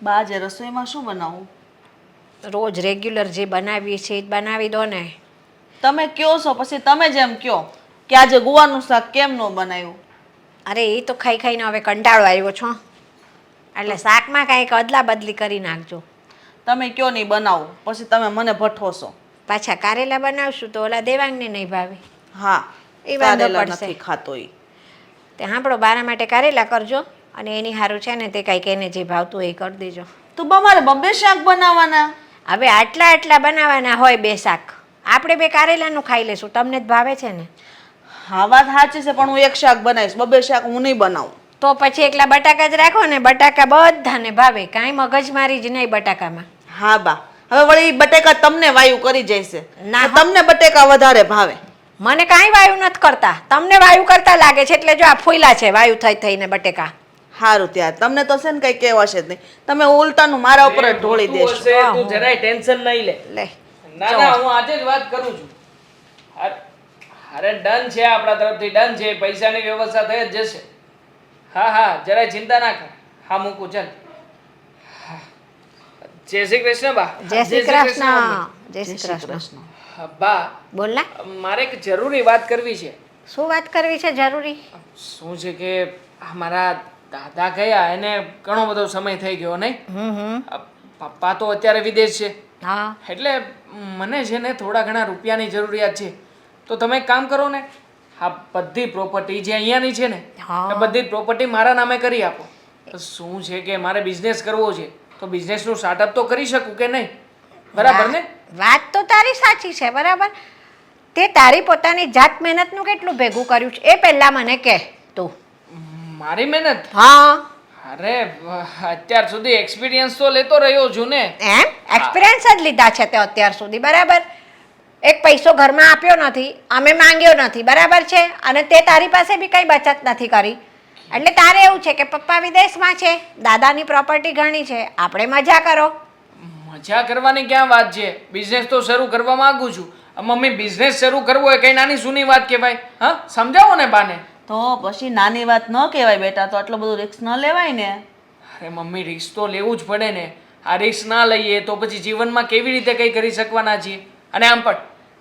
બા આજે રસોઈમાં શું બનાવું? રોજ રેગ્યુલર જે બનાવીએ છીએ એ બનાવી દો ને. તમે કયો છો પછી તમે જેમ કયો કે આજે ગુવાનું શાક કેમ ન બનાવ્યું. અરે એ તો ખાઈ ખાઈને હવે કંટાળો આવ્યો છો, એટલે શાકમાં કાંઈક અદલા બદલી કરી નાખજો. તમે કયો નહીં બનાવો પછી તમે મને ભઠ્ઠો છો. પાછા કારેલા બનાવશું તો ઓલા દેવાંગને નહીં ભાવે. હા, એ વાંધો કારેલા પડશે. નથી ખાતો ઈ. તે સાંભળો, બારા માટે કારેલા કરજો અને એની સારું છે ને તે કાંઈક એને જે ભાવતું એ કરી દેજો. તો મારે બબ્બે શાક બનાવવાના. હવે આટલા બનાવવાના હોય બે શાક, આપણે બે કારેલાનું ખાઈ લેશું, તમને જ ભાવે છે ને. હા વાત સાચી છે, પણ હું એક શાક બનાવીશ, બબ્બે શાક હું નહીં બનાવું. તો પછી એકલા બટાકા જ રાખો ને, બટાકા બધાને ભાવે, કાંઈ મગજમારી જ નહીં બટાકામાં. હા બા, હવે વળી બટેકા તમને વાયુ કરી જાય છે. ના, તમને બટેકા વધારે ભાવે. મને કાંઈ વાયુ નથી કરતા, તમને વાયુ કરતા લાગે છે, એટલે જો આ ફૂયલા છે વાયુ થઈ થઈને બટેકા. હારું ત્યાર તમને તો છે ને કઈ કહેવાશે જ નહીં, તમે ઉલટાનું મારા ઉપર જ ઢોળી દેશો. તું જરાય ટેન્શન નહીં લે. લે ના હું આજે જ વાત કરું છું. અરે ડન છે, આપણા તરફથી ડન છે, પૈસાની વ્યવસ્થા થઈ જ જશે. હા જરાય ચિંતા ના કર. હા મૂકું ચાલ. જય શ્રી કૃષ્ણ બા. જય શ્રી કૃષ્ણ. જય શ્રી કૃષ્ણ. બા બોલ ના. મારે એક જરૂરી વાત કરવી છે. શું વાત કરવી છે જરૂરી? શું છે કે મારા દાદા ગયા એને ઘણો બધો સમય થઈ ગયો નહીં. પપ્પા તો અત્યારે વિદેશ છે. હા, એટલે મને છે ને થોડા ઘણા રૂપિયાની જરૂરિયાત છે. તો તમે એક કામ કરો ને, આ બધી પ્રોપર્ટી જે અહીંયાની છે ને એ બધી પ્રોપર્ટી મારા નામે કરી આપો. શું છે કે મારે બિઝનેસ કરવો છે, તો બિઝનેસનું સ્ટાર્ટઅપ તો કરી શકું કે નહીં? બરાબર ને? વાત તો તારી સાચી છે, બરાબર. તે તારી પોતાની જાત મહેનતનું કેટલું ભેગું કર્યું છે એ પહેલા મને કહે તું. મારી મહેનત? હા. અરે અત્યાર સુધી એક્સપિરિયન્સ તો લેતો રહ્યો છું ને. એમ એક્સપિરિયન્સ જ લીધા છે તે અત્યાર સુધી, બરાબર. એક પૈસો ઘરમાં આપ્યો નથી, અમે માંગ્યો નથી, બરાબર છે. અને તે તારી પાસે બી કઈ બચત નથી કરી, એટલે તારે એવું છે કે પપ્પા વિદેશમાં છે, દાદાની પ્રોપર્ટી ઘણી છે, આપણે મજા કરો. મજા કરવાની ક્યાં વાત છે? બિઝનેસ તો શરૂ કરવા માંગુ છું. મમ્મી, બિઝનેસ શરૂ કરવો એ કઈ નાની સૂની વાત કહેવાય? હા, સમજાવો ને બાને. તો પછી નાની વાત ન કહેવાય બેટા, તો આટલું બધું રિસ્ક ન લેવાય ને. અરે મમ્મી, રિસ્ક તો લેવું જ પડે ને. આ રિસ્ક ના લઈએ તો પછી જીવનમાં કેવી રીતે કંઈ કરી શકવાના છીએ? અને આમ પણ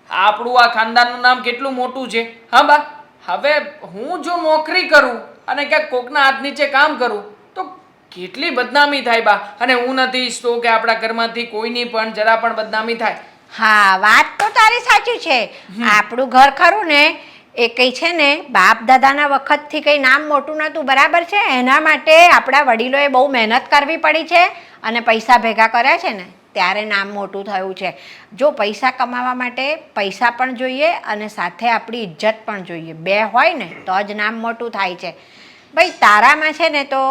આપણું આ ખાનદાનનું નામ કેટલું મોટું છે. હા બા, હવે હું જો નોકરી કરું અને ક્યાંક કોકના હાથ નીચે કામ કરું તો કેટલી બદનામી થાય બા. અને હું નથી ઈચ્છતો કે આપણા ઘરમાંથી કોઈની પણ જરા પણ બદનામી થાય. હા, વાત તો તારી સાચી છે. આપણું ઘર ખરું ને એ કઈ છે ને બાપ દાદાના વખતથી કઈ નામ મોટું નહોતું, બરાબર છે. એના માટે આપણા વડીલોએ બહુ મહેનત કરવી પડી છે અને પૈસા ભેગા કર્યા છે ને ત્યારે નામ મોટું થયું છે. જો પૈસા કમાવા માટે પૈસા પણ જોઈએ અને સાથે આપણી ઇજ્જત પણ જોઈએ, બે હોય ને તો જ નામ મોટું થાય છે. ભાઈ તારામાં છે ને તો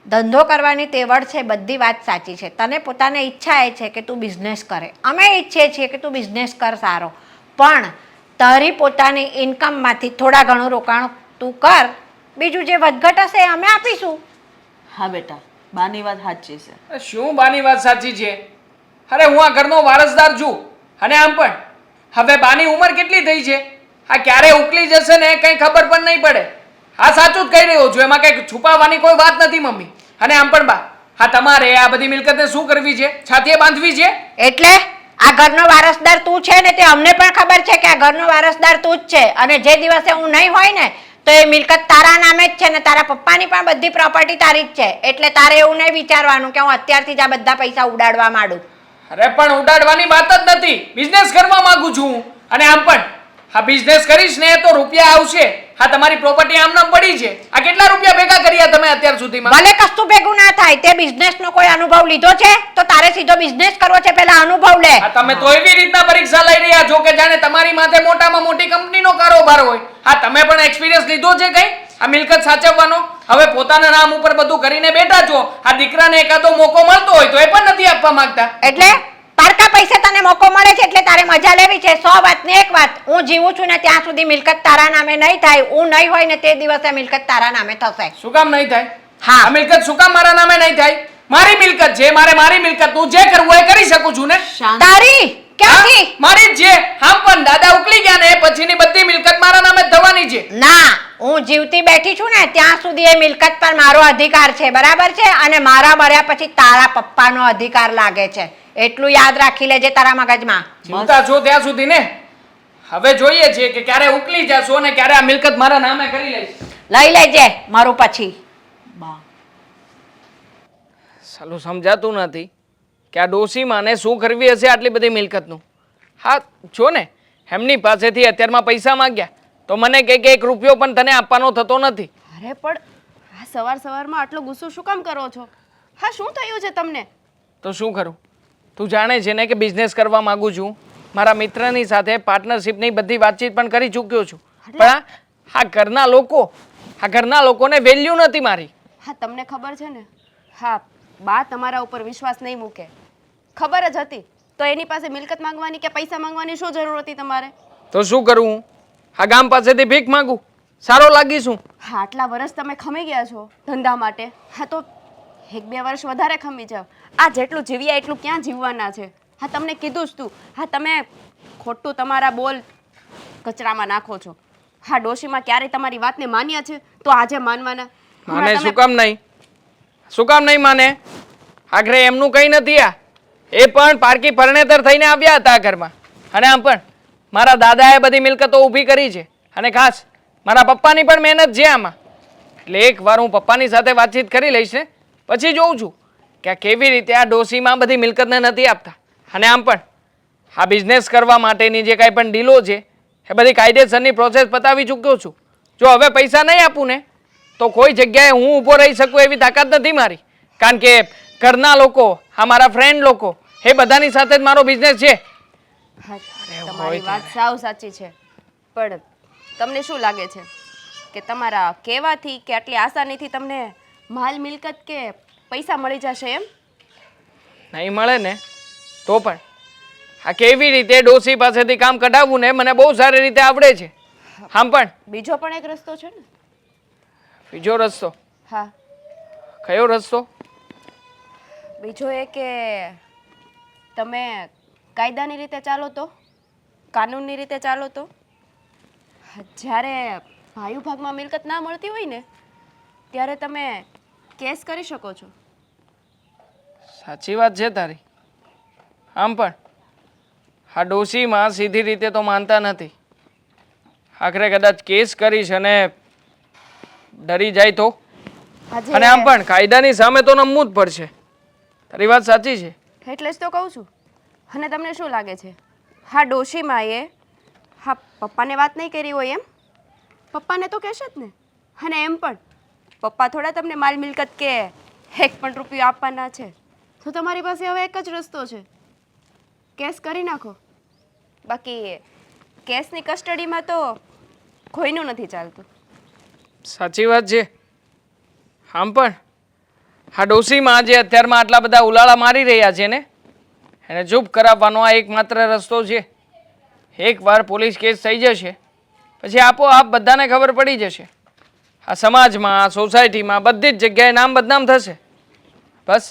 ધંધો કરવાની તેવડ છે, બધી વાત સાચી છે. તને પોતાને ઈચ્છા એ છે કે તું બિઝનેસ કરે, અમે ઈચ્છીએ છીએ કે તું બિઝનેસ કર સારો, પણ તારી પોતાની ઇન્કમમાંથી થોડા ઘણું રોકાણ તું કર, બીજું જે વધઘટ હશે એ અમે આપીશું. હા બેટા, બાની વાત સાચી છે. શું બાની વાત સાચી છે? અરે હું આ ઘરનો વારસદાર છું. અને આમ પણ હવે બાની ઉંમર કેટલી થઈ છે? આ ક્યારે ઉકલી જશે ને કંઈ ખબર પણ નહીં પડે. હા, સાચું જ કહી રહ્યો છું, એમાં કંઈ છુપાવવાની કોઈ વાત નથી મમ્મી. અને આમ પણ બા, હા તમારે આ બધી મિલકતને શું કરવી છે? છાતીએ બાંધવી છે? એટલે આ ઘરનો વારસદાર તું છે ને તે અમને પણ ખબર છે કે આ ઘરનો વારસદાર તું જ છે. અને જે દિવસે હું નહીં હોય ને તો એ મિલકત તારા નામે જ છે ને તારા પપ્પાની પણ બધી પ્રોપર્ટી તારી જ છે. એટલે તારે એવું નહીં વિચારવાનું કે હું અત્યારથી જ આ બધા પૈસા ઉડાડવા માંડું. અરે પણ ઉડાડવાની વાત જ નથી, બિઝનેસ કરવા માંગુ છું. અને આમ પણ હા બિઝનેસ કરીશ ને તો રૂપિયા આવશે. હા, તમારી પ્રોપર્ટી આમ નામ પડી છે, આ કેટલા રૂપિયા ભેગા કર્યા તમે અત્યાર સુધીમાં? ભલે કશું ભેગું ના થાય, તે બિઝનેસનો કોઈ અનુભવ લીધો છે તો તારે સીધો બિઝનેસ કરવો છે, પહેલા અનુભવ લે. તમે તો એવી રીતના પરીક્ષા લઈ રહ્યા છો કે જાણે તમારી માથે મોટામાં મોટી કંપનીનો કારોબાર હોય. હા, તમે પણ એક્સપિરિયન્સ લીધો છે કઈ આ મિલકત સાચવવાનો? હવે પોતાના નામ ઉપર બધું કરીને બેઠા છો. આ દીકરાને એકાદો મોકો મળતો હોય તો એ પણ નથી આપવા માંગતા. એટલે પારકા પૈસે તને મોકો મળે છે એટલે તારે મજા લેવી છે. 100 વાત ને એક વાત, હું જીવું છું ને ત્યાં સુધી મિલકત તારા નામે નહીં થાય. હું નહીં હોય ને તે દિવસે મિલકત તારા નામે થશે. શું કામ નહીં થાય? હા, આ મિલકત શું કામ મારા નામે નહીં થાય? મારી મિલકત છે, મારી મિલકત, હું જે કરવું એ કરી શકું છું ને. તારી ક્યાંથી? હા, મારી જ છે. હા પણ દાદા ઉકલી ગયા ને પછીની બધી મિલકત મારા નામે જ થવાની છે. ના, હું જીવતી બેઠી છું ને ત્યાં સુધી એ મિલકત પર મારો અધિકાર છે, બરાબર છે? અને મારા મર્યા પછી તારા પપ્પાનો અધિકાર લાગે છે. એટલું યાદ રાખી લેજે તારા મગજમાં. જીવતા છો ત્યાં સુધી ને. હવે જોઈએ છે કે ક્યારે ઉકલી જશો ને ક્યારે આ મિલકત મારા નામે કરી લઈશ. લઈ લેજે મારું પછી. બા સાલું સમજાતું નથી કે આ ડોશીમાને શું કરવી હશે આટલી બધી મિલકતનું. હા જો ને એમની પાસેથી અત્યારમાં પૈસા માંગ્યા તો મને કહે કે 1 રૂપિયો પણ તને આપવાનો થતો નથી. અરે પણ આ સવારમાં આટલો ગુસ્સો શું કામ કરો છો? હા શું થયું છે તમને? તો શું કરું? તું જાણે છે ને કે બિઝનેસ કરવા માંગુ છું. મારા મિત્રની સાથે પાર્ટનરશિપની બધી વાતચીત પણ કરી ચૂક્યો છું. પણ આ ઘરના લોકોને વેલ્યુ નથી મારી. હા તમને ખબર છે ને, હા બા તમારા ઉપર વિશ્વાસ નહીં મૂકે. ખબર જ હતી તો એની પાસે મિલકત માંગવાની કે પૈસા માંગવાની શું જરૂર હતી તમારે? તો શું કરું હું? આ ગામ પાસેથી ભીખ માંગુ? સારો લાગીશું? હા આટલા વર્ષ તમે ખમી ગયા છો ધંધા માટે, હા તો 1-2 વર્ષ વધારે ખમી જાવ. આ જેટલું જીવ્યા એટલું ક્યાં જીવવાના છે? હા તમને કીધું જ તું. હા તમે ખોટું તમારા બોલ કચરામાં નાખો છો. હા ડોશીમાં ક્યારે તમારી વાતને માન્યા છે તો આજે માનવાના? માને શું કામ નહીં? શું કામ નહીં માને? આખરે એમનું કંઈ નથી. આ એ પણ પારકી પરણેતર થઈને આવ્યા હતા આ ઘરમાં. અને આમ પણ મારા દાદાએ બધી મિલકતો ઊભી કરી છે અને ખાસ મારા પપ્પાની પણ મહેનત છે આમાં. એટલે એકવાર હું પપ્પાની સાથે વાતચીત કરી લઈશ ને પછી જોઉં છું કે આ કેવી રીતે આ ડોશીમાં બધી મિલકતને નથી આપતા. અને આમ પણ આ બિઝનેસ કરવા માટેની જે કાંઈ પણ ડીલો છે એ બધી કાયદેસરની પ્રોસેસ પતાવી ચૂક્યો છું. જો હવે પૈસા નહીં આપું ને તો કોઈ જગ્યાએ હું ઊભો રહી શકું એવી તાકાત નથી મારી. કારણ કે ઘરના લોકો, આ મારા ફ્રેન્ડ લોકો, એ બધાની સાથે જ મારો બિઝનેસ છે. હા તમારી વાત સાવ સાચી છે, પણ તમને શું લાગે છે કે તમારા કહેવાથી કે આટલી આસાનીથી તમને માલ મિલકત કે પૈસા મળી જશે એમ? નહીં મળે ને તો પણ આ કેવી રીતે ડોશી પાસેથી કામ કઢાવવું ને મને બહુ સારી રીતે આવડે છે. આમ પણ બીજો પણ એક રસ્તો છે ને. બીજો રસ્તો? હા કયો રસ્તો? બીજો એ કે તમે કાયદાની રીતે ચાલો તો, કાનૂનની રીતે ચાલો તો જ્યારે ભાઈ ભાગમાં મિલકત ના મળતી હોય ને ત્યારે તમે કેસ કરી શકો છો. સાચી વાત છે તારી. આમ પણ આ ડોશીમાં સીધી રીતે તો માનતા નથી. આખરે કદાચ કેસ કરીશ અને ડરી જાય તો? આજે અને આમ પણ કાયદાની સામે તો નમવું જ પડશે. તારી વાત સાચી છે. એટલે જ તો કહું છું. અને તમને શું લાગે છે હા ડોશીમાં એ હા પપ્પાને વાત નહીં કરી હોય એમ? પપ્પાને તો કહેશે જ ને. અને એમ પણ પપ્પા થોડા તમને માલ મિલકત કે 1 પણ રૂપિયો આપવાના છે. તો તમારી પાસે હવે એક જ રસ્તો છે, કેસ કરી નાખો. બાકી કેસની કસ્ટડીમાં તો કોઈનું નથી ચાલતું. સાચી વાત છે. આમ પણ આ ડોશીમાં આજે અત્યારમાં આટલા બધા ઉલાળા મારી રહ્યા છે ને એને ચૂપ કરાવવાનો આ એકમાત્ર રસ્તો છે. એકવાર પોલીસ કેસ થઈ જશે પછી આપોઆપ બધાને ખબર પડી જશે. આ સમાજમાં, આ સોસાયટીમાં બધી જ જગ્યાએ નામ બદનામ થશે. બસ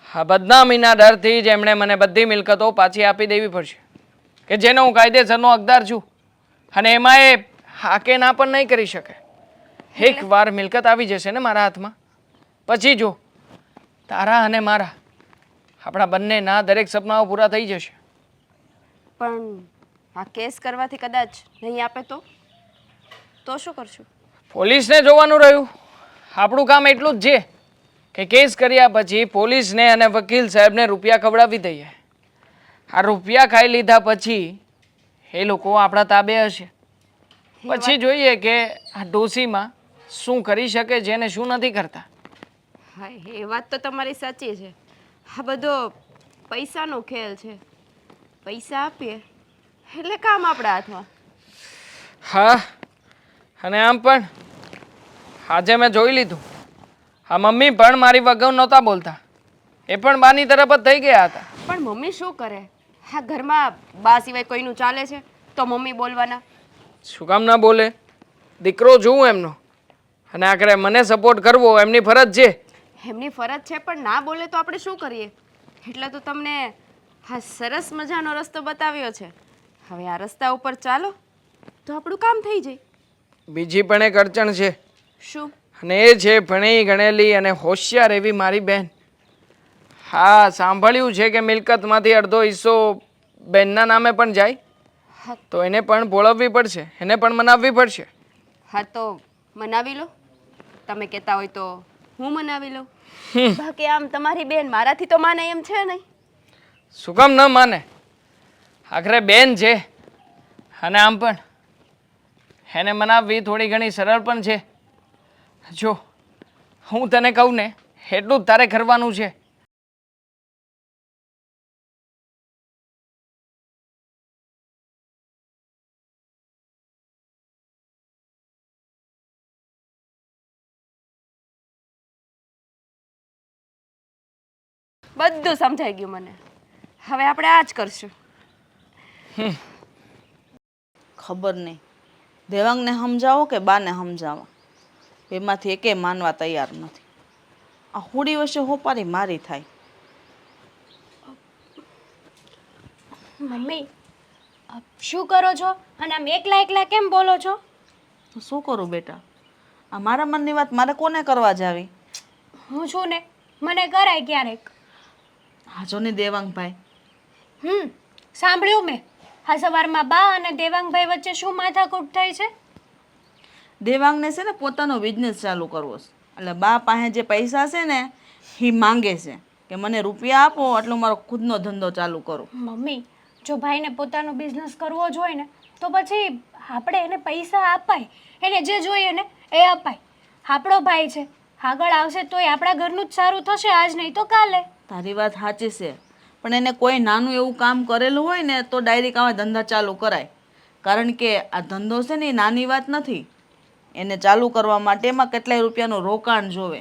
આ બદનામીના ડરથી જ એમણે મને બધી મિલકતો પાછી આપી દેવી પડશે કે જેનો હું કાયદેસરનો હકદાર છું. અને એમાં એ હાકે ના પણ નહીં કરી શકે. એકવાર મિલકત આવી જશે ને મારા હાથમાં પછી જો તારા અને મારા આપણા બંનેના દરેક સપનાઓ પૂરા થઈ જશે. પણ આ કેસ કરવાથી કદાચ નહીં આપે તો શું કરશું? પોલીસને જોવાનું રહ્યું. આપણું કામ એટલું જ છે કે કેસ કર્યા પછી પોલીસને અને વકીલ સાહેબને રૂપિયા ખવડાવી દઈએ. આ રૂપિયા ખાઈ લીધા પછી એ લોકો આપણા તાબે હશે. પછી જોઈએ કે આ ડોશીમાં શું કરી શકે છે અને શું નથી કરતા. હા એ વાત તો તમારી સાચી છે. આ બધો પૈસાનો ખેલ છે. પૈસા આપીએ એટલે કામ આપણા હાથમાં. હા અને આમ પણ આજે મેં જોઈ લીધું. આ મમ્મી પણ મારી વગર નહોતા બોલતા. એ પણ બાની તરફ જ થઈ ગયા હતા. પણ મમ્મી શું કરે? હા ઘરમાં બા સિવાય કોઈનું ચાલે છે તો મમ્મી બોલવાના? શું કામ ના બોલે? દીકરો જોઉં એમનો અને આખરે મને સપોર્ટ કરવો એમની ફરજ છે. એમની ફરજ છે પણ ના બોલે તો આપણે શું કરીએ? એટલે તો તમને હા સરસ મજાનો રસ્તો બતાવ્યો છે. હવે આ રસ્તા ઉપર ચાલો તો આપણું કામ થઈ જાય. બીજી પણ એક અડચણ છે, શું? અને એ છે ભણી ગણેલી અને હોશિયાર એવી મારી બહેન. હા, સાંભળ્યું છે કે મિલકતમાંથી અડધો હિસ્સો બહેનના નામે પણ જાય, હા તો એને પણ ભોળવવી પડશે, એને પણ મનાવવી પડશે. હા તો મનાવી લો. તમે કહેતા હોય તો હું મનાવી લઉં. બાકી આમ તમારી બેન મારાથી તો માને એમ છે નહીં. શું કામ ન માને? આખરે બેન છે, અને આમ પણ એને મનાવવી થોડી ઘણી સરળ પણ છે. જો હું તને કહું ને એટલું જ તારે કરવાનું છે. બધું સમજાઈ ગયું મને. હવે આપણે આ જ કરશું. ખબર નહીં દેવાંગને સમજાવો કે બાને સમજાવો, એમાંથી એકે માનવા તૈયાર નથી. આ હોડી વચ્ચે હોપારી મારી થાય. મમ્મી શું કરો છો અને આમ એકલા એકલા કેમ બોલો છો? તો શું કરું બેટા, આ મારા મનની વાત મારે કોને કરવા જાવી? હું છું ને, મને કરાય ક્યારેક. હાજો ને દેવાંગભાઈ, સાંભળ્યું મેં. હા, સવારમાં બા અને દેવાંગભાઈ વચ્ચે શું માથાકૂટ થઈ છે? દેવાંગને છે ને પોતાનો બિઝનેસ ચાલુ કરવો છે, એટલે બા પાસે જે પૈસા છે ને એ માંગે છે કે મને રૂપિયા આપો એટલે મારો ખુદનો ધંધો ચાલુ કરું. મમ્મી, જો ભાઈને પોતાનો બિઝનેસ કરવો જ હોય ને તો પછી આપણે એને પૈસા અપાય, એને જે જોઈએ ને એ અપાય. આપણો ભાઈ છે, આગળ આવશે તોય આપણા ઘરનું જ સારું થશે, આજ નહીં તો કાલે. તારી વાત સાચી છે, પણ એને કોઈ નાનું એવું કામ કરેલું હોય ને તો ડાયરેક્ટ આવા ધંધા ચાલુ કરાય. કારણ કે આ ધંધો છે ને એ નાની વાત નથી. એને ચાલુ કરવા માટે એમાં કેટલાય રૂપિયાનું રોકાણ જોવે.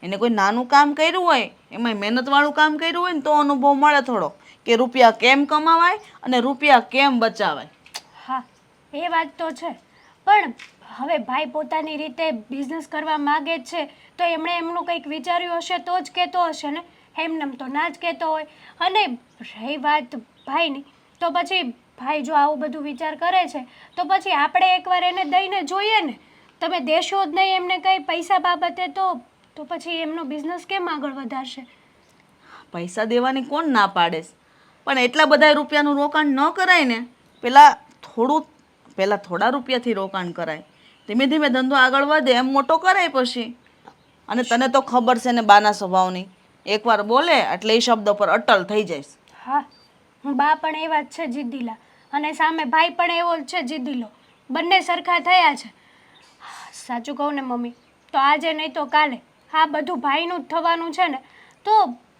એને કોઈ નાનું કામ કર્યું હોય, એમાં મહેનતવાળું કામ કર્યું હોય ને તો અનુભવ મળે થોડો કે રૂપિયા કેમ કમાવાય અને રૂપિયા કેમ બચાવાય. હા, એ વાત તો છે, પણ હવે ભાઈ પોતાની રીતે બિઝનેસ કરવા માગે જ છે તો એમણે એમનું કંઈક વિચાર્યું હશે તો જ કહેતો હશે ને. એમનેમ તો ના જ કહેતો હોય. અને રહી વાત ભાઈની, તો પછી ભાઈ જો આવું બધું વિચાર કરે છે તો પછી આપણે એકવાર એને દઈને જોઈએ ને. તમે દેશો જ નહીં એમને કંઈ પૈસા બાબતે તો પછી એમનો બિઝનેસ કેમ આગળ વધારશે? પૈસા દેવાની કોણ ના પાડે છે, પણ એટલા બધા રૂપિયાનું રોકાણ ન કરાય ને. પહેલાં થોડા રૂપિયાથી રોકાણ કરાય, ધીમે ધીમે ધંધો આગળ વધે એમ મોટો કરાય પછી. અને તને તો ખબર છે ને બાના સ્વભાવની, એકવાર બોલે એટલે એ શબ્દ પર અટલ થઈ જઈશ. હા, બા પણ એવા જ છે જીદ્દીલા, અને સામે ભાઈ પણ એવો જ છે જીદ્દીલો. બંને સરખા થયા છે. સાચું કહું ને મમ્મી, તો આજે નહીં તો કાલે આ બધું ભાઈનું જ થવાનું છે ને.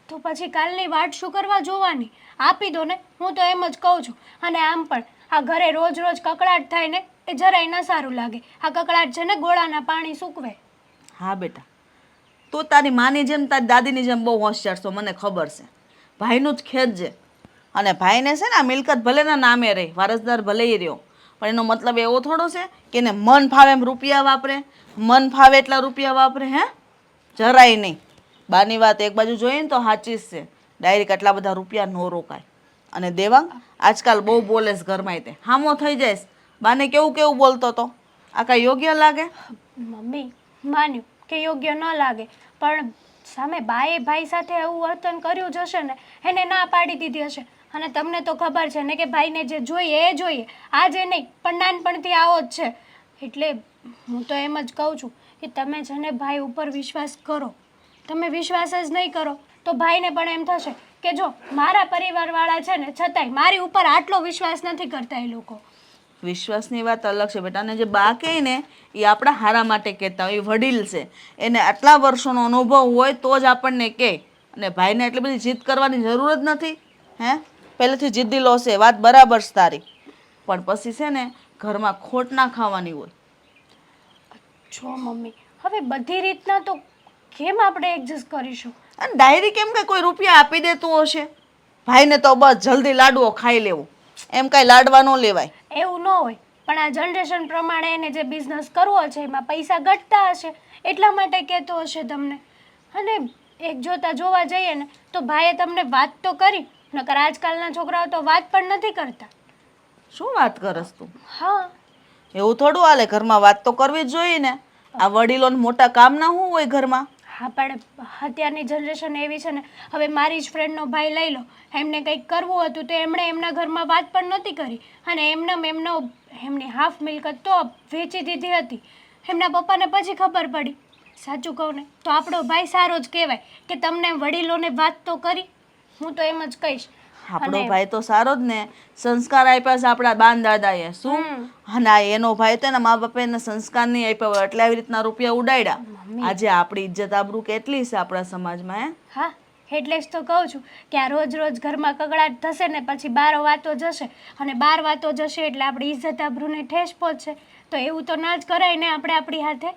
તો પછી કાલની વાટ શું કરવા જોવાની? આપી દો ને, હું તો એમ જ કહું છું. અને આમ પણ આ ઘરે રોજ રોજ કકળાટ થાય ને એ જરાય ન સારું લાગે. આ કકળાટ છે ને ગોળાના પાણી સૂકવે. હા બેટા, તું તારી માની જેમ તારી દાદીની જેમ બહુ હોશિયાર છો, મને ખબર છે. ભાઈનું જ ખેંચજે. અને ભાઈને છે ને આ મિલકત ભલે ના નામે રહે, વારસદાર ભલે એ રહ્યો, પણ એનો મતલબ એવો થોડો છે કે એને મન ફાવે એમ રૂપિયા વાપરે, મન ફાવે એટલા રૂપિયા વાપરે. જરાય નહીં. બાની વાત એક બાજુ જોઈએ ને તો સાચી જ છે, ડાયરેક્ટ આટલા બધા રૂપિયા ન રોકાય. અને દેવાંગ આજકાલ બહુ બોલે છે ઘરમાં, તે હામો થઈ જાય. બાને કેવું કેવું બોલતો હતો, આ કાંઈ યોગ્ય લાગે? મમ્મી, માન્યું કે યોગ્ય ન લાગે, પણ સામે બાએ ભાઈ સાથે એવું વર્તન કર્યું જ હશે ને, એને ના પાડી દીધી હશે. અને તમને તો ખબર છે ને કે ભાઈને જે જોઈએ એ જોઈએ, આજે નહીં પણ નાનપણથી આવો જ છે. એટલે હું તો એમ જ કહું છું કે તમે જેને ભાઈ ઉપર વિશ્વાસ કરો, તમે વિશ્વાસ જ નહીં કરો તો ભાઈને પણ એમ થશે કે જો મારા પરિવારવાળા છે ને છતાંય મારી ઉપર આટલો વિશ્વાસ નથી કરતા એ લોકો. વિશ્વાસની વાત અલગ છે બેટા, અને જે બા કહે ને એ આપણા હારા માટે કહેતા હોય. એ વડીલ છે, એને આટલા વર્ષોનો અનુભવ હોય તો જ આપણને કહે. અને ભાઈને એટલી બધી જીદ કરવાની જરૂર જ નથી. પહેલેથી જીદ્દીલો છે, વાત બરાબર છે તારી, પણ પછી છે ને ઘરમાં ખોટ ના ખાવાની હોય. જો મમ્મી, હવે બધી રીતના તો કેમ આપણે એડજસ્ટ કરીશું? અને ડાયરી કેમ કે કોઈ રૂપિયા આપી દેતું હશે? ભાઈને તો બસ જલ્દી લાડવો ખાઈ લેવો, એમ કાંઈ લાડવા ન લેવાય. એવું ન હોય, પણ આ જનરેશન પ્રમાણે એને જે બિઝનેસ કરવો છે એમાં પૈસા ઘટતા હશે એટલા માટે કહેતો હશે તમને. અને એક જોતા જોવા જઈએ ને તો ભાઈએ તમને વાત તો કરી નકર આજકાલના છોકરાઓ તો વાત પણ નથી કરતા. શું વાત કરસ તું? હા, એવું થોડું હાલે, ઘરમાં વાત તો કરવી જ જોઈએ ને. આ વડીલોને મોટા કામ ના શું હોય ઘરમાં? હા, પણ અત્યારની જનરેશન એવી છે ને. હવે મારી જ ફ્રેન્ડનો ભાઈ લઈ લો, એમને કંઈક કરવું હતું તો એમણે એમના ઘરમાં વાત પણ નહોતી કરી અને એમની હાફ મિલકત તો વેચી દીધી હતી. એમના પપ્પાને પછી ખબર પડી. સાચું કહું ને તો આપણો ભાઈ સારો જ કહેવાય કે તમને વડીલોને વાત તો કરી. હું તો એમ જ કહીશ. આપણો ભાઈ તો સારો જ ને, સંસ્કાર આપ્યા છે આપણા બાન દાદાએ. શું? અને આ એનો ભાઈ તો એના મા બાપે એને સંસ્કાર નહીં આપ્યા હોય એટલે આવી રીતના રૂપિયા ઉડાડ્યા. આજે આપણી ઇજ્જત આબરૂ કેટલી છે આપણા સમાજમાં, હે? હા, એટલે જ તો કહું છું કે આ રોજ રોજ ઘરમાં કકડાટ થશે ને પછી બાર વાતો જશે અને બાર વાતો જશે એટલે આપણી ઇજ્જત આબરૂને ઠેસ પહોંચશે. તો એવું તો ના જ કરાય ને આપણે આપણી હાથે.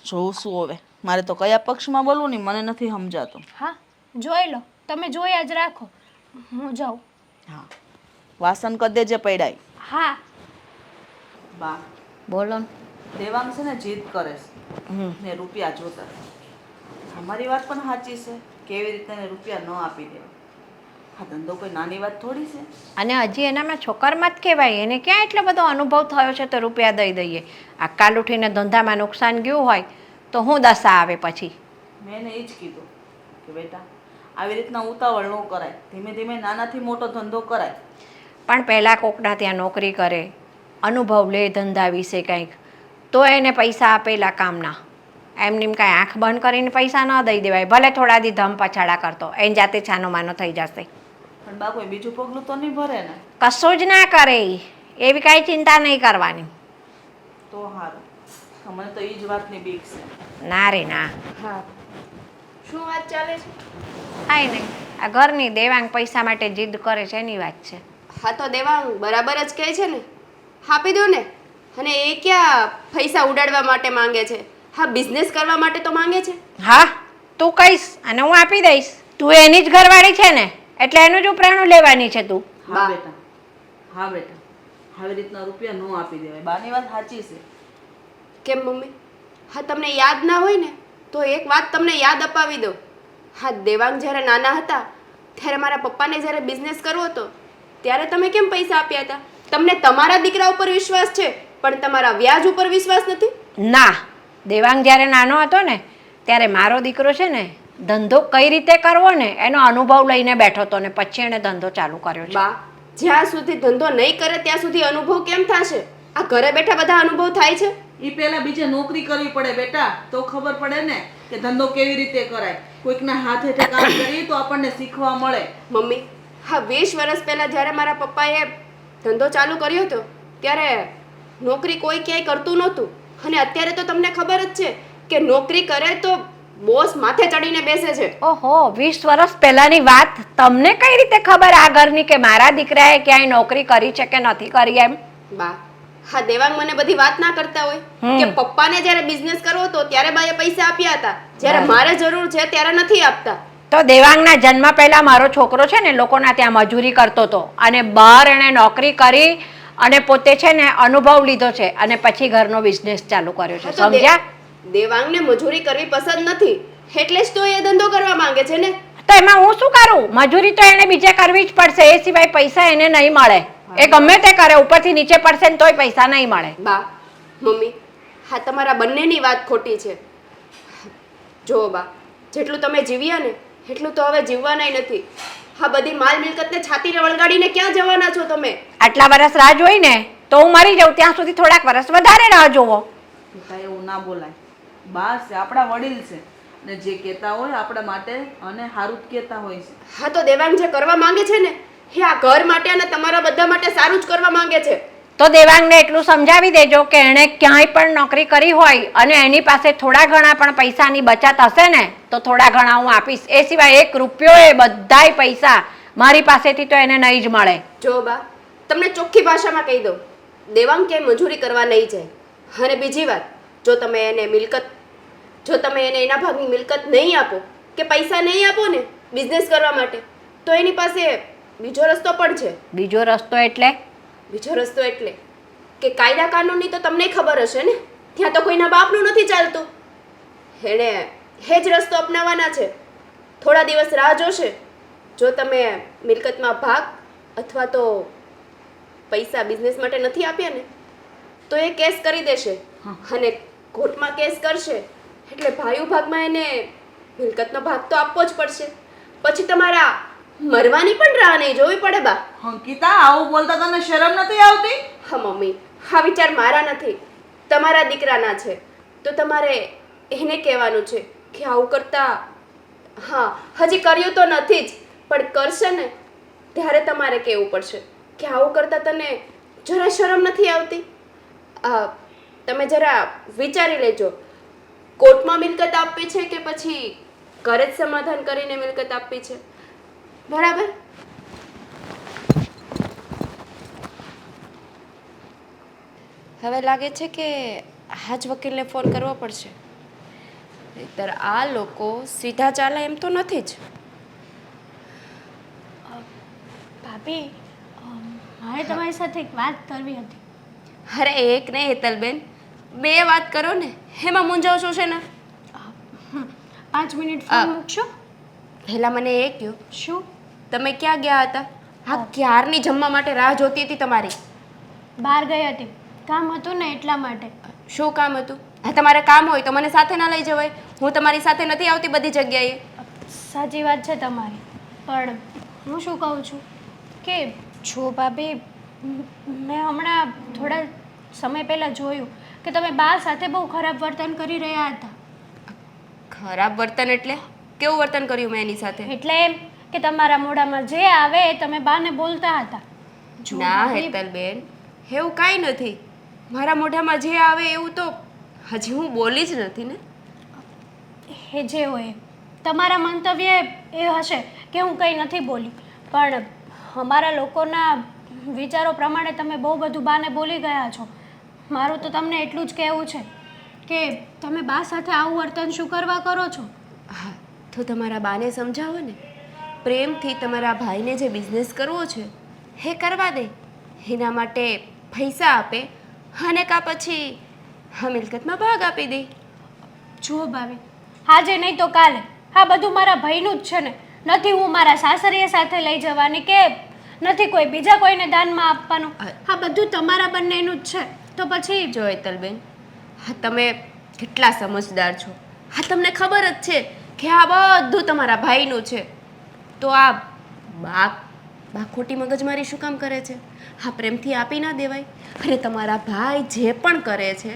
જોઉં શું હવે, મારે તો કયા પક્ષમાં બોલવું ને મને નથી સમજાતું. હા, જોઈ લો, તમે જોયા જ રાખો. હું જાઉં. હા, વાસણ કદ દેજે પડાય. હા. બા, બોલો. દેવાંગ છે ને જીદ કરે છે ને રૂપિયા જોતા. અમારી વાત પણ સાચી છે, કેવી રીતે એને રૂપિયા ન આપી દેવા. હા, ધંધો કોઈ નાની વાત થોડી છે. અને હજી એનામાં છોકરમાં જ કહેવાય, એને ક્યાં એટલો બધો અનુભવ થયો છે તો રૂપિયા દઈ દઈએ. આ કાલ ઉઠીને ધંધામાં નુકસાન ગયું હોય તો હું દશા આવે પછી. મેં એને એ જ કીધું કે બેટા આવી રીતના ઉતાવળ ન કરાય, ધીમે ધીમે નાનાથી મોટો ધંધો કરાય. પણ પહેલાં કોકના ત્યાં નોકરી કરે, અનુભવ લે ધંધા વિશે કંઈક, તો એને પૈસા આપેલા કામના. એમની કાંઈ આંખ બંધ કરીને પૈસા ન દઈ દેવાય. ભલે થોડા દી ધમ પછાડા કરતો, એને જાતે છાનો માનો થઈ જશે. પણ બા કોઈ બીજું પગલું તો નહીં ભરે ને? કશું જ ના કરે ઈ. એવી કાંઈ ચિંતા નહીં કરવાની. તો સારું, મને તો એ જ વાતની બીક છે. ના રે ના. હા, શું વાત ચાલે છે? કાંઈ નહીં, આ ઘરની દેવાંગ પૈસા માટે જીદ કરે છે એની વાત છે. હા, તો દેવાંગ બરાબર જ કહે છે ને. આપી દો ને. અને એ ક્યાં પૈસા ઉડાડવા માટે માંગે છે? હા, બિઝનેસ કરવા માટે તો માંગે છે. હા, તું કહીશ અને હું આપી દઈશ. તું એની જ ઘરવાળી છે ને, એટલે એનું જ ઉપરાણું લેવાની છે તું. હા બા. બેટા, હા બેટા, આવી રીતના રૂપિયા ન આપી દેવાય. બાની વાત સાચી છે. કેમ મમ્મી? હા, તમને યાદ ના હોય ને તો એક વાત તમને યાદ અપાવી દો. હા, દેવાંગ જ્યારે નાના હતા ત્યારે મારા પપ્પાને જ્યારે બિઝનેસ કરવો હતો ત્યારે તમે કેમ પૈસા આપ્યા હતા? તમને તમારા દીકરા ઉપર વિશ્વાસ છે પણ તમારા વ્યાજ ઉપર વિશ્વાસ નથી? ના, દેવાંગ જ્યારે નાનો હતો ને ત્યારે મારો દીકરો છે ને ધંધો કઈ રીતે કરવો ને એનો અનુભવ લઈને બેઠો હતો ને પછી એણે ધંધો ચાલુ કર્યો છે. બા, જ્યાં સુધી ધંધો નહીં કરે ત્યાં સુધી અનુભવ કેમ થશે? આ ઘરે બેઠા બધા અનુભવ થાય છે? એ પહેલા બીજે નોકરી કરવી પડે બેટા, તો ખબર પડે ને કે ધંધો કેવી રીતે કરાય. કોઈકના હાથ હેઠે કામ કરીએ તો આપણને શીખવા મળે. મમ્મી, હા 20 વર્ષ પહેલા જ્યારે મારા પપ્પાએ ધંધો ચાલુ કર્યો હતો ત્યારે નોકરી કોઈ ક્યાંય કરતું નહોતું. અને અત્યારે તો તમને ખબર જ છે કે નોકરી કરે તો બોસ માથે ચડીને બેસે છે. ઓહો, 20 વર્ષ પહેલાની વાત તમને કઈ રીતે ખબર આ ઘરની કે મારા દીકરાએ ક્યાંય નોકરી કરી છે કે નથી કરી એમ? બા, હા દેવાંગ મને બધી વાત ના કરતા હોય કે પપ્પાને જ્યારે બિઝનેસ કરવો હતો ત્યારે બાએ પૈસા આપ્યા હતા, જ્યારે મારે જરૂર છે ત્યારે નથી આપતા. તો દેવાંગના જન્મ પહેલા મારો છોકરો છે ને લોકોના ત્યાં મજૂરી કરતો હતો અને બહાર એણે નોકરી કરી અને પોતે છે ને અનુભવ લીધો છે અને પછી ઘરનો બિઝનેસ ચાલુ કર્યો છે. તો સમજ્યા? દેવાંગને મજૂરી કરવી પસંદ નથી એટલે જ તો એ ધંધો કરવા માંગે છે ને. તો એમાં હું શું કરું? મજૂરી તો એને બીજે કરવી જ પડશે, એ સિવાય પૈસા એને નહીં મળે. એ ગમે તે કરે, ઉપરથી નીચે પડશે ને તોય પૈસા નહીં મળે. બા, મમ્મી, હા તમારા બંનેની વાત ખોટી છે. જો બા, જેટલું તમે જીવ્યા ને એટલું તો હવે જીવવાનાય નથી. હા, બધી માલ મિલકતને છાતીને વળગાડીને ક્યાં જવાના છો તમે? આટલા વર્ષ રાહ જોઈ ને તો હું મરી જાઉં ત્યાં સુધી થોડાક વર્ષ વધારે રાહ જોવો. બેટા એવું ના બોલાય. બા છે, આપણા વડીલ છે ને જે કહેતા હોય આપણા માટે અને સારું જ કહેતા હોય છે. હા, તો દેવાંગ જે કરવા માંગે છે ને એ આ ઘર માટે અને તમારા બધા માટે સારું જ કરવા માંગે છે. તો દેવાંગને એટલું સમજાવી દેજો કે એણે ક્યાંય પણ નોકરી કરી હોય અને એની પાસે થોડા ઘણા પણ પૈસાની બચત હશે ને તો થોડા ઘણા હું આપીશ. એ સિવાય 1 રૂપિયો એ બધાય પૈસા મારી પાસેથી તો એને નહીં જ મળે. જો બા, તમને ચોખ્ખી ભાષામાં કહી દઉં, દેવાંગ ક્યાંય મજૂરી કરવા નહીં જાય. અને બીજી વાત, જો તમે એને એના ભાગની મિલકત નહીં આપો કે પૈસા નહીં આપો ને બિઝનેસ કરવા માટે તો એની પાસે બીજો રસ્તો પણ છે. બીજો રસ્તો એટલે? બીજો રસ્તો એટલે કે કાયદા કાનૂનની તો તમને ખબર હશે ને, ત્યાં તો કોઈના બાપનું નથી ચાલતું. એ જ રસ્તો અપનાવવાના છે. થોડા દિવસ રાહ જોશે જો તમે મિલકતમાં ભાગ અથવા તો પૈસા બિઝનેસ માટે નથી આપ્યા ને તો એ કેસ કરી દેશે અને કોર્ટમાં કેસ કરશે એટલે ભાઈઓ ભાગમાં એને મિલકતનો ભાગ તો આપવો જ પડશે. પછી તમારા મરવાની પણ રાહ નહીં જોવી પડે બા. અંકિતા, આવું બોલતા તને શરમ નથી આવતી? હા મમ્મી, આ વિચાર મારા નથી, તમારા દીકરાના છે. તો તમારે એને કહેવાનું છે કે આવું કરતા, હા હજી કર્યું તો નથી જ, પણ કરશે ને ત્યારે તમારે કહેવું પડશે કે આવું કરતા તને જરા શરમ નથી આવતી. તમે જરા વિચારી લેજો, કોર્ટમાં મિલકત આપવી છે કે પછી ઘરે જ સમાધાન કરીને મિલકત આપવી છે, બરાબર? હવે લાગે છે કે આજ વકીલને ફોન કરવો પડશે, નહીંતર આ લોકો સીધા ચાલે એમ તો નથી જ. ભાભી મારે તમારી સાથે એક વાત કરવી હતી. અરે એક નહીં હેતલબેન, બે વાત કરો ને, એમાં મૂંઝાવ શું છે ને? 5 મિનિટ ફોન મૂકશો? પહેલાં મને એ કહો, શું? તમે ક્યાં ગયા હતા? હા, ક્યારની જમવા માટે રાહ જોતી હતી તમારી. બહાર ગઈ હતી, કામ હતું ને એટલા માટે. શું કામ હતું? હા, તમારે કામ હોય તો મને સાથે ના લઈ જવાય. હું તમારી સાથે નથી આવતી બધી જગ્યાએ. સાચી વાત છે તમારી, પણ હું શું કહું છું કે જો ભાભી, મેં હમણાં થોડા સમય પહેલાં જોયું કે તમે બા સાથે બહુ ખરાબ વર્તન કરી રહ્યા હતા. ખરાબ વર્તન એટલે કેવું વર્તન કર્યું મેં એની સાથે? એટલે એમ કે તમારા મોઢામાં જે આવે એ તમે બાને બોલતા હતા. જો ના ભાભી, હેતલબેન, એવું કાંઈ નથી. મારા મોઢામાં જે આવે એવું તો હજી હું બોલી જ નથી ને. એ જે હોય તમારા મંતવ્ય એ હશે કે હું કંઈ નથી બોલી, પણ અમારા લોકોના વિચારો પ્રમાણે તમે બહુ બધું બાને બોલી ગયા છો. મારું તો તમને એટલું જ કહેવું છે કે તમે બા સાથે આવું વર્તન શું કરવા કરો છો? હા, તો તમારા બાને સમજાવો ને, પ્રેમથી તમારા ભાઈને જે બિઝનેસ કરવો છે એ કરવા દે. એના માટે પૈસા આપે અને કાં પછી હા મિલકતમાં ભાગ આપી દે. જુઓ ભાભી, આજે નહીં તો કાલે આ બધું મારા ભાઈનું જ છે ને. નથી હું મારા સાસરીએ સાથે લઈ જવાની કે નથી કોઈ બીજા કોઈને દાનમાં આપવાનું. આ બધું તમારા બંનેનું જ છે. તો પછી જો હેતલબેન, હા તમે કેટલા સમજદાર છો. હા, તમને ખબર જ છે કે આ બધું તમારા ભાઈનું છે. તો આ બા બા ખોટી મગજમારી શું કામ કરે છે? હા, પ્રેમથી આપી ના દેવાય. અને તમારા ભાઈ જે પણ કરે છે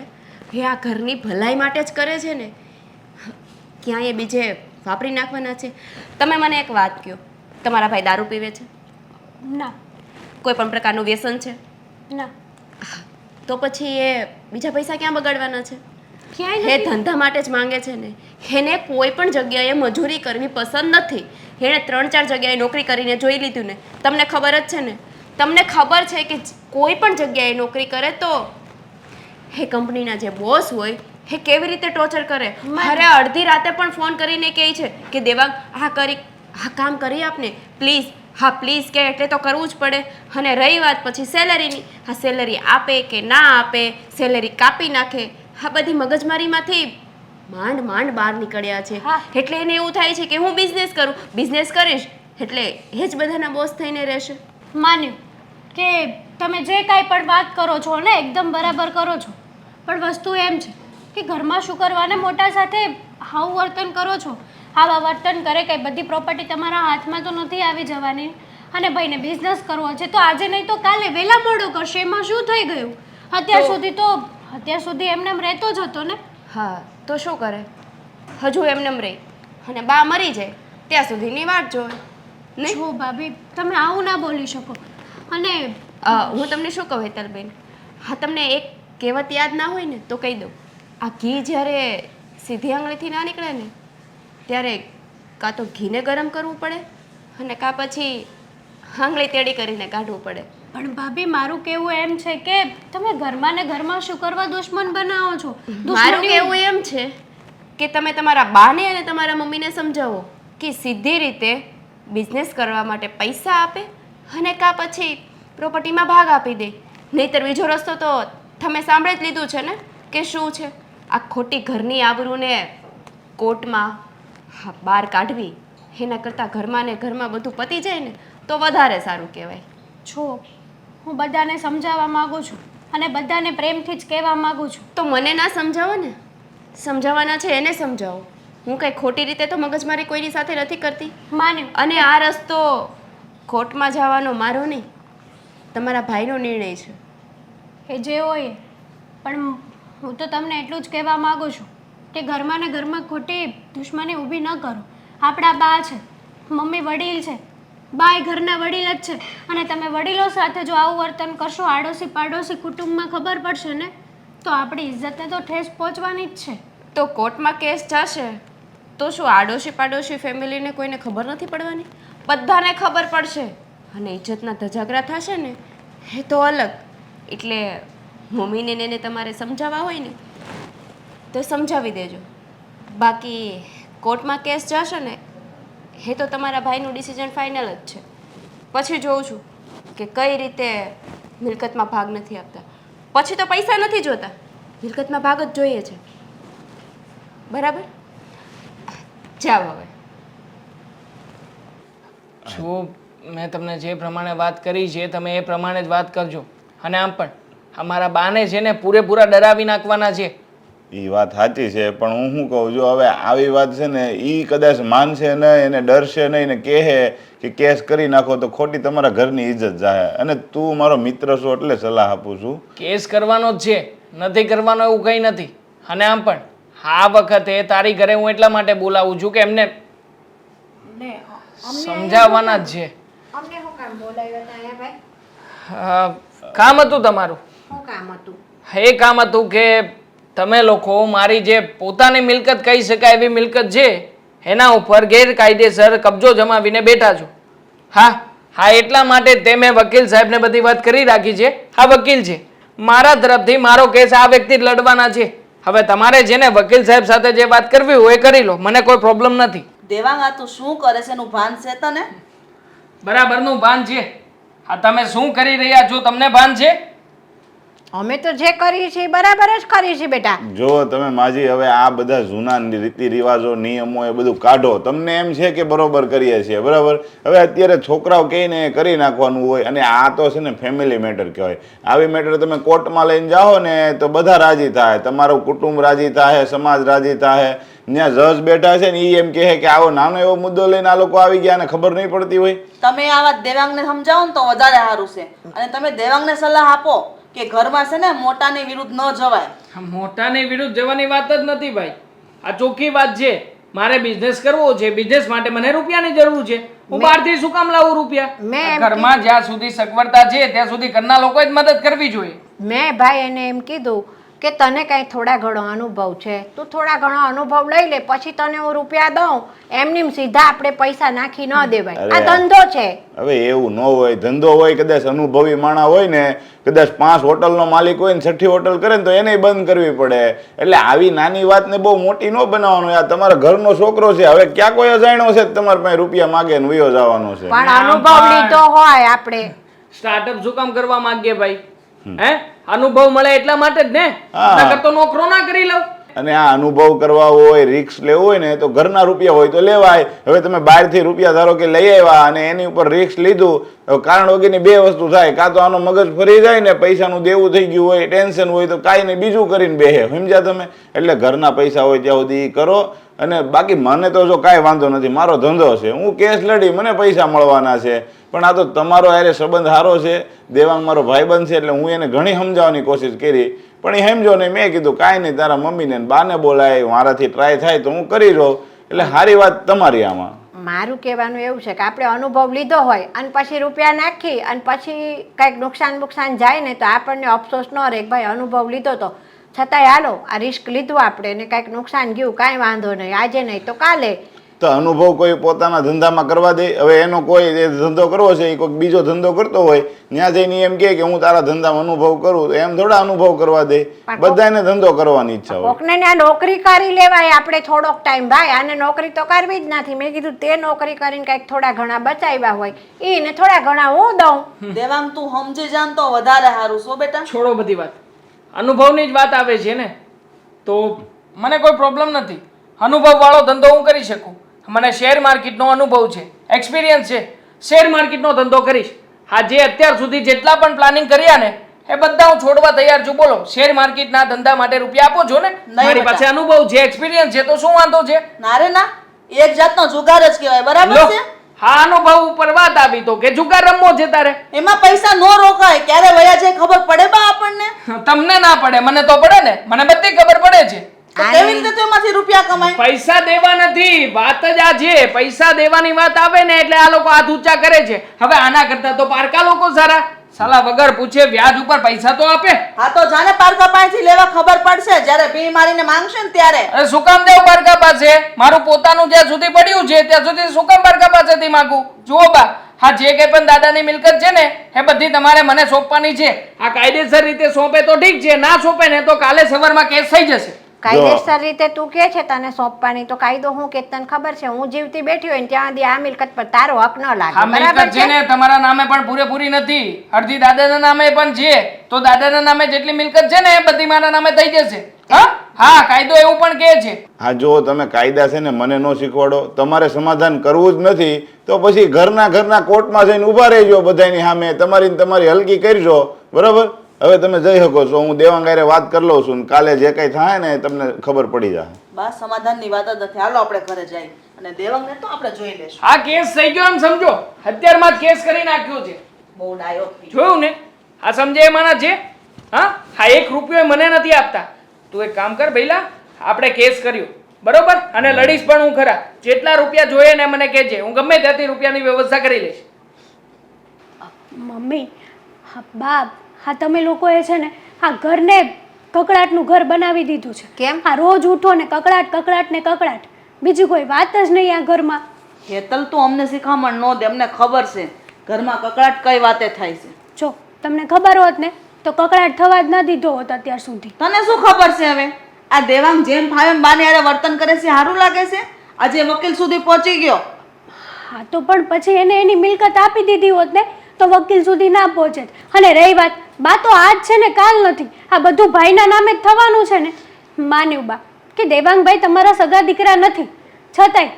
એ આ ઘરની ભલાઈ માટે જ કરે છે ને, ક્યાંય બીજે વાપરી નાખવાના છે? તમે મને એક વાત કહો, તમારા ભાઈ દારૂ પીવે છે? ના. કોઈ પણ પ્રકારનું વ્યસન છે? ના. તો પછી એ બીજા પૈસા ક્યાં બગાડવાના છે? ક્યાંય એ નથી. ધંધા માટે જ માંગે છે ને. એને કોઈ પણ જગ્યાએ મજૂરી કરવી પસંદ નથી. એણે 3-4 જગ્યાએ નોકરી કરીને જોઈ લીધું ને, તમને ખબર જ છે ને. તમને ખબર છે કે કોઈ પણ જગ્યાએ નોકરી કરે તો એ કંપનીના જે બોસ હોય એ કેવી રીતે ટોર્ચર કરે. અરે અડધી રાતે પણ ફોન કરીને કહે છે કે દેવાંગ આ કામ કરી આપને પ્લીઝ. હા પ્લીઝ કે એટલે તો કરવું જ પડે. અને રહી વાત પછી સેલેરીની, હા સેલેરી આપે કે ના આપે, સેલેરી કાપી નાખે. આ બધી મગજમારીમાંથી માંડ માંડ બહાર નીકળ્યા છે. હા. એટલે એને એવું થાય છે કે હું બિઝનેસ કરું, બિઝનેસ કરીશ એટલે એ જ બધાના બોસ થઈને રહેશે. માન્યું કે તમે જે કાંઈ પણ વાત કરો છો ને એકદમ બરાબર કરો છો, પણ વસ્તુ એમ છે કે ઘરમાં શું કરવાને મોટા સાથે આવું વર્તન કરો છો. આવા વર્તન કરે કંઈ બધી પ્રોપર્ટી તમારા હાથમાં તો નથી આવી જવાની. અને ભાઈને બિઝનેસ કરવો છે તો આજે નહીં તો કાલે વહેલા મોડો કરશે, એમાં શું થઈ ગયું? અત્યાર સુધી એમને એમ રહેતો જ હતો ને. હા, તો શું કરે? હજુ એમનેમ રહે અને બા મરી જાય ત્યાં સુધીની વાત જોવે નહીં. જો ભાભી, તમે આવું ના બોલી શકો. અને હું તમને શું કહું હેતલબેન, હા તમને એક કહેવત યાદ ના હોય ને તો કહી દઉં. આ ઘી જ્યારે સીધી આંગળીથી ના નીકળે ને ત્યારે કાં તો ઘીને ગરમ કરવું પડે અને કાં પછી આંગળી તેડી કરીને કાઢવું પડે. પણ ભાભી, મારું કહેવું એમ છે કે તમે ઘરમાં ને ઘરમાં શું કરવા દુશ્મન બનાવો છો? મારું કહેવું એમ છે કે તમે તમારા બાને અને તમારા મમ્મીને સમજાવો કે સીધી રીતે બિઝનેસ કરવા માટે પૈસા આપે અને કાં પછી પ્રોપર્ટીમાં ભાગ આપી દે. નહીંતર બીજો રસ્તો તો તમે સાંભળી જ લીધું છે ને કે શું છે? આ ખોટી ઘરની આબરૂને કોર્ટમાં બહાર કાઢવી એના કરતાં ઘરમાં ને ઘરમાં બધું પતી જાય ને તો વધારે સારું કહેવાય. છો હું બધાને સમજાવવા માગું છું અને બધાને પ્રેમથી જ કહેવા માગું છું. તો મને ના સમજાવો ને, સમજાવવાના છે એને સમજાવો. હું કંઈ ખોટી રીતે તો મગજમારી કોઈની સાથે નથી કરતી. માન્યું. અને આ રસ્તો કોર્ટમાં જવાનો મારો નહીં, તમારા ભાઈનો નિર્ણય છે. એ જે હોય એ. પણ હું તો તમને એટલું જ કહેવા માગું છું કે ઘરમાં ને ઘરમાં ખોટી દુશ્મની ઊભી ન કરો. આપણા બા છે, મમ્મી વડીલ છે, બા એ ઘરના વડીલ જ છે અને તમે વડીલો સાથે જો આવું વર્તન કરશો, આડોશી પાડોશી કુટુંબમાં ખબર પડશે ને તો આપણી ઇજ્જતને તો ઠેસ પહોંચવાની જ છે. તો કોર્ટમાં કેસ જશે તો શું આડોશી પાડોશી ફેમિલીને કોઈને ખબર નથી પડવાની? બધાને ખબર પડશે અને ઇજ્જતના ધજાગરા થશે ને એ તો અલગ. એટલે મમ્મીને ને એને તમારે સમજાવવા હોય ને તો સમજાવી દેજો. બાકી કોર્ટમાં કેસ જશે ને એ તો તમારા ભાઈનું ડિસિઝન ફાઇનલ જ છે. પછી જોઉં છું કે કઈ રીતે મિલકતમાં ભાગ નથી આપતા. પછી તો પૈસા નથી જોતા, મિલકતમાં ભાગ જ જોઈએ છે. બરાબર? જાઓ હવે. જો મેં તમને જે પ્રમાણે વાત કરી છે તમે એ પ્રમાણે જ વાત કરજો. અને આમ પણ અમારા બાને છે ને પૂરેપૂરા ડરાવી નાખવાના છે. એ વાત સાચી છે, પણ હું શું કહું, જો હવે આવી વાત છે ને એ કદાચ માનશે નહીં, એને ડરશે નહીં ને કહે કે કેસ કરી નાખો તો ખોટી તમારા ઘરની ઇજ્જત જાય. અને તું મારો મિત્ર છો એટલે સલાહ આપું છું. કેસ કરવાનો જ છે, નથી કરવાનો એવું કંઈ નથી. અને આમ પણ આ વખતે તારી ઘરે હું એટલા માટે બોલાવું છું કે એમને સમજાવવાના જ છે. અમને શું કામ બોલાવ્યા હતા અહીંયા ભાઈ? કામ હતું તમારું. શું કામ હતું? એ કામ હતું કે તમે લોકો મારી જે પોતાની મિલકત કહી શકાય એવી મિલકત છે એના ઉપર ગેરકાયદેસર કબજો જમાવીને બેઠા છો. હા એટલા માટે તે મેં વકીલ સાહેબને બધી વાત કરી રાખી છે. આ વકીલ છે, મારા તરફથી મારો કેસ આ વ્યક્તિ જ લડવાના છે. હવે તમારે જેને વકીલ સાહેબ સાથે જે વાત કરવી હોય એ કરી લો, મને કોઈ પ્રોબ્લેમ નથી. દેવાંગ આ તું શું કરે છે એનું ભાન છે તને? બરાબરનું ભાન છે. હા તમે શું કરી રહ્યા છો તમને ભાન છે? અમે તો જે કરીએ છીએ બરાબર જ કરીએ છીએ બેટા. જો તમે માજી હવે આ બધા જૂના રીતિ રિવાજો નિયમો એ બધું કાઢો. તમને એમ છે કે બરોબર કરીએ છીએ, બરાબર? હવે અત્યારે છોકરાઓ કહીને કરી નાખવાનું હોય, અને આ તો છે ને ફેમિલી મેટર કહેવાય. આવી મેટર તમે કોર્ટમાં લઈને જાઓ ને તો બધા રાજી થાય, તમારું કુટુંબ રાજી થાય, સમાજ રાજી થાય. ત્યાં જજ બેઠા છે ને એ એમ કહે કે આવો નાનો એવો મુદ્દો લઈને આ લોકો આવી ગયા અને ખબર નહીં પડતી હોય. તમે આ વાત દેવાંગને સમજાવો ને તો વધારે સારું છે. અને તમે દેવાંગને સલાહ આપો કે ઘરમાં છે ને મોટાની વિરુદ્ધ ન જવાય. મોટાની વિરુદ્ધ જવાની વાત જ નથી ભાઈ, આ ચોખ્ખી વાત છે. મારે બિઝનેસ કરવો છે, બિઝનેસ માટે મને રૂપિયાની જરૂર છે. હું બહારથી શું કામ લાવું રૂપિયા? ઘરમાં જ્યાં સુધી સગવડતા છે ત્યાં સુધી ઘરના લોકોએ જ મદદ કરવી જોઈએ. મેં ભાઈ એને એમ કીધું કે તને કાંઈ થોડા ઘણો અનુભવ છે, તું થોડા ઘણો અનુભવ લઈ લે, પછી તને હું રૂપિયા દઉં. એમની સીધા આપણે પૈસા નાખી ન દેવાય, આ ધંધો છે. હવે એવું ન હોય, ધંધો હોય, કદાચ અનુભવી માણા હોય ને, કદાચ 5 હોટલનો માલિક હોય ને 6ઠી હોટલ કરે ને તો એને બંધ કરવી પડે. એટલે આવી નાની વાતને બહુ મોટી ન બનાવવાનું. આ તમારા ઘરનો છોકરો છે, હવે ક્યાં કોઈ અજાણ્યો છે તમારા પાસે રૂપિયા માગે ને વયો જવાનો છે? પણ અનુભવ લીધો હોય આપણે. સ્ટાર્ટઅપ શું કામ કરવા માંગીએ ભાઈ? અનુભવ મળે એટલા માટે જ ને, નકર તો નોકરો ના કરી લઉં. અને આ અનુભવ કરવા હોય, રિસ્ક લેવું હોય ને તો ઘરના રૂપિયા હોય તો લેવાય. હવે તમે બહારથી રૂપિયા ધારો કે લઈ આવ્યા અને એની ઉપર રિસ્ક લીધું, કારણ વગરની બે વસ્તુ થાય. કાં તો આનો મગજ ફરી જાય ને પૈસાનું દેવું થઈ ગયું હોય, ટેન્શન હોય તો કાંઈ નહીં બીજું કરીને બેહે. સમજ્યા તમે? એટલે ઘરના પૈસા હોય ત્યાં સુધી કરો. અને બાકી મને તો જો કાંઈ વાંધો નથી, મારો ધંધો છે, હું કેસ લડી મને પૈસા મળવાના છે. પણ આ તો તમારો હારે સંબંધ સારો છે, દેવાંગ મારો ભાઈબંધ છે, એટલે હું એને ઘણી સમજાવવાની કોશિશ કરી પણ એ સમજો નહીં. મેં કીધું કાંઈ નહીં, તારા મમ્મીને બાને બોલાય, મારાથી ટ્રાય થાય તો હું કરી રહું. એટલે સારી વાત તમારી. આમાં મારું કહેવાનું એવું છે કે આપણે અનુભવ લીધો હોય અને પછી રૂપિયા નાખી અને પછી કંઈક નુકસાન જાય ને તો આપણને અફસોસ ન રહે કે ભાઈ અનુભવ લીધો તો છતાંય હાલો આ રિસ્ક લીધું આપણે ને કંઈક નુકસાન ગયું, કાંઈ વાંધો નહીં, આજે નહીં તો કાલે. તો અનુભવ કોઈ પોતાના ધંધામાં કરવા દે? હવે એનો કોઈ ધંધો કરવો છે, એ કોઈક બીજો ધંધો કરતો હોય, ત્યાં જઈને એમ કહે કે હું તારા ધંધામાં અનુભવ કરું, તો એમ થોડા અનુભવ કરવા દે? બધાને ધંધો કરવાની ઈચ્છા હોય. કોકને ને નોકરી કરી લેવાય આપણે થોડોક ટાઈમ. ભાઈ આને નોકરી તો કરવી જ નથી. મેં કીધું તે નોકરી કરીને કંઈક થોડા ઘણા બચાવ્યા હોય એને થોડા ઘણા હું દઉં. દેવાંગ તું સમજી જાન તો વધારે સારું. શું બેટા? છોડો બધી વાત, અનુભવની જ વાત આવે છે ને તો મને કોઈ પ્રોબ્લેમ નથી. અનુભવ વાળો ધંધો હું કરી શકું. મને શેર માર્કેટનો અનુભવ છે, એક્સપિરિયન્સ છે. શેર માર્કેટનો ધંધો કરીશ. હા, જે અત્યાર સુધી જેટલા પણ પ્લાનિંગ કર્યા ને એ બધા હું છોડવા તૈયાર છું. બોલો, શેર માર્કેટના ધંધા માટે રૂપિયા આપો છો ને? મારી બેટા. પાસે અનુભવ છે, એક્સપિરિયન્સ છે, તો શું વાંધો છે? ના રે ના, એક જાતનો જુગાર જ કહેવાય, બરાબર લો, છે? હા, અનુભવ ઉપર વાત આપી તો કે જુગાર રમવો છે તારે. એમાં પૈસા નો રોકાય, ક્યારે વયા જાય ખબર પડે બા આપણને? તમને ના પડે, મને તો પડે ને, મને બધી ખબર પડે છે. તો કેવી રીતે તું એમાંથી રૂપિયા કમાય? પૈસા દેવા નથી, વાત જ આ છે. પૈસા દેવાની વાત આવે ને એટલે આ લોકો હાથ ઊંચા કરે છે. હવે આના કરતા તો પારકા લોકો સારા. સાલા વગર પૂછે વ્યાજ ઉપર પૈસા તો આપે. હા તો જાને પારકા પાસેથી લેવા ખબર પડશે, જ્યારે ભી મારીને માંગશે ને ત્યારે. અરે શું કામ દેવ પારકા પાસે? મારું પોતાનું જ્યાં સુધી પડ્યું છે ત્યાં સુધી શું કામ પારકા પાસેથી માંગુ? જુઓ બા, હા, જે કંઈ પણ દાદાની મિલકત છે ને એ બધી તમારે મને સોંપવાની છે. આ કાયદેસર રીતે સોંપે તો ઠીક છે, ના સોંપે ને તો કાલે સવારમાં કેસ થઈ જશે. કાયદેસર રીતે તું કે છે તને સોંપવાની, તો કાયદો હું કે તને ખબર છે? હું જીવતી બેઠી હોય ને ત્યાં સુધી આ મિલકત પર તારો હક ન લાગે, આ બરાબર મિલકત છે છે? ને તમારા નામે પણ પૂરેપૂરી નથી, અડધી દાદાના નામે પણ છે. તો દાદાના નામે જેટલી મિલકત છે ને એ બધી મારા નામે થઈ જશે. હા હા, કાયદો એવું પણ કહે છે. હા, જો તમે કાયદા છે ને મને ન શીખવાડો, તમારે સમાધાન કરવું જ નથી તો પછી ઘરના કોર્ટમાં જઈને ઊભા રહેજો બધાની સામે, તમારી હલકી કરજો, બરાબર? હવે તમે જઈ શકો છો, હું દેવાંગ હારે વાત કરી લઉં છું ને કાલે જે કંઈ થાય ને તમને ખબર પડી જાય. બસ સમાધાનની વાત જ નથી. હાલો આપણે ઘરે જઈએ અને દેવાંગને તો આપણે જોઈ લેશું. આ કેસ થઈ ગયો એમ સમજો, અત્યારમાં જ કેસ કરી નાખ્યો છે. બહુ ડાયો થઈ. જોયું ને? આ સમજે એમાંના છે. હા હા, 1 રૂપિયો મને નથી આપતા. તું એક કામ કર ભઈલા, આપણે કેસ કર્યો, બરોબર? અને લડીશ પણ હું ખરા. જેટલા રૂપિયા જોઈએ ને મને કહેજે, હું ગમે ત્યાંથી રૂપિયાની વ્યવસ્થા કરી લઈશ. મમ્મી, હા બાપ, હા તમે લોકોએ છે ને આ ઘરને કકડાટનું ઘર બનાવી દીધું છે. કેમ? આ રોજ ઉઠો ને કકડાટ કકડાટ ને કકડાટ, બીજી કોઈ વાત જ નહીં આ ઘરમાં. હેતલ તું અમને શીખામણ ન દે, અમને ખબર છે ઘરમાં કકડાટ કઈ વાતે થાય છે. જો તમને ખબર હોત ને તો કકડાટ થવા જ ન દીધો હોત અત્યાર સુધી. તને શું ખબર છે હવે? આ દેવાંગ જેમ ફાવે એમ બાને હારે વર્તન કરે છે, સારું લાગે છે? આજે વકીલ સુધી પહોંચી ગયો. હા તો પણ પછી એને એની મિલકત આપી દીધી હોત ને તો વકીલ સુધી ના પહોંચે. અને રહી વાત, બા તો આજ છે ને કાલ નથી, આ બધું ભાઈના નામે જ થવાનું છે ને. માન્યું બા કે દેવાંગભાઈ તમારા સગા દીકરા નથી, છતાંય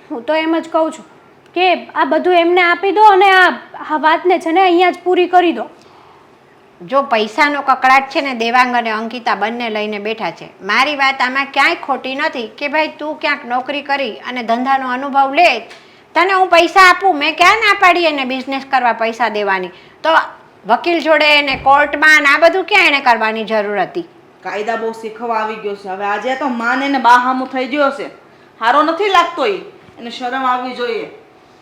હું તો એમ જ કહું છું કે આ બધું એમને આપી દો અને આ વાતને છે ને અહીંયા જ પૂરી કરી દો. જો પૈસાનો કકડાટ છે ને દેવાંગ અને અંકિતા બંને લઈને બેઠા છે. મારી વાત આમાં ક્યાંય ખોટી નથી કે ભાઈ તું ક્યાંક નોકરી કરી અને ધંધાનો અનુભવ લે, તને હું પૈસા આપું. મેં ક્યાં ના પાડી એને બિઝનેસ કરવા પૈસા દેવાની? તો વકીલ જોડે ને કોર્ટમાં આ બધું ક્યાં એને કરવાની જરૂર હતી? કાયદા બહુ શીખવા આવી ગયો છે હવે. આજે તો માને ને બા હામું થઈ ગયો છે. સારો નથી લાગતો. એને શરમ આવવી જોઈએ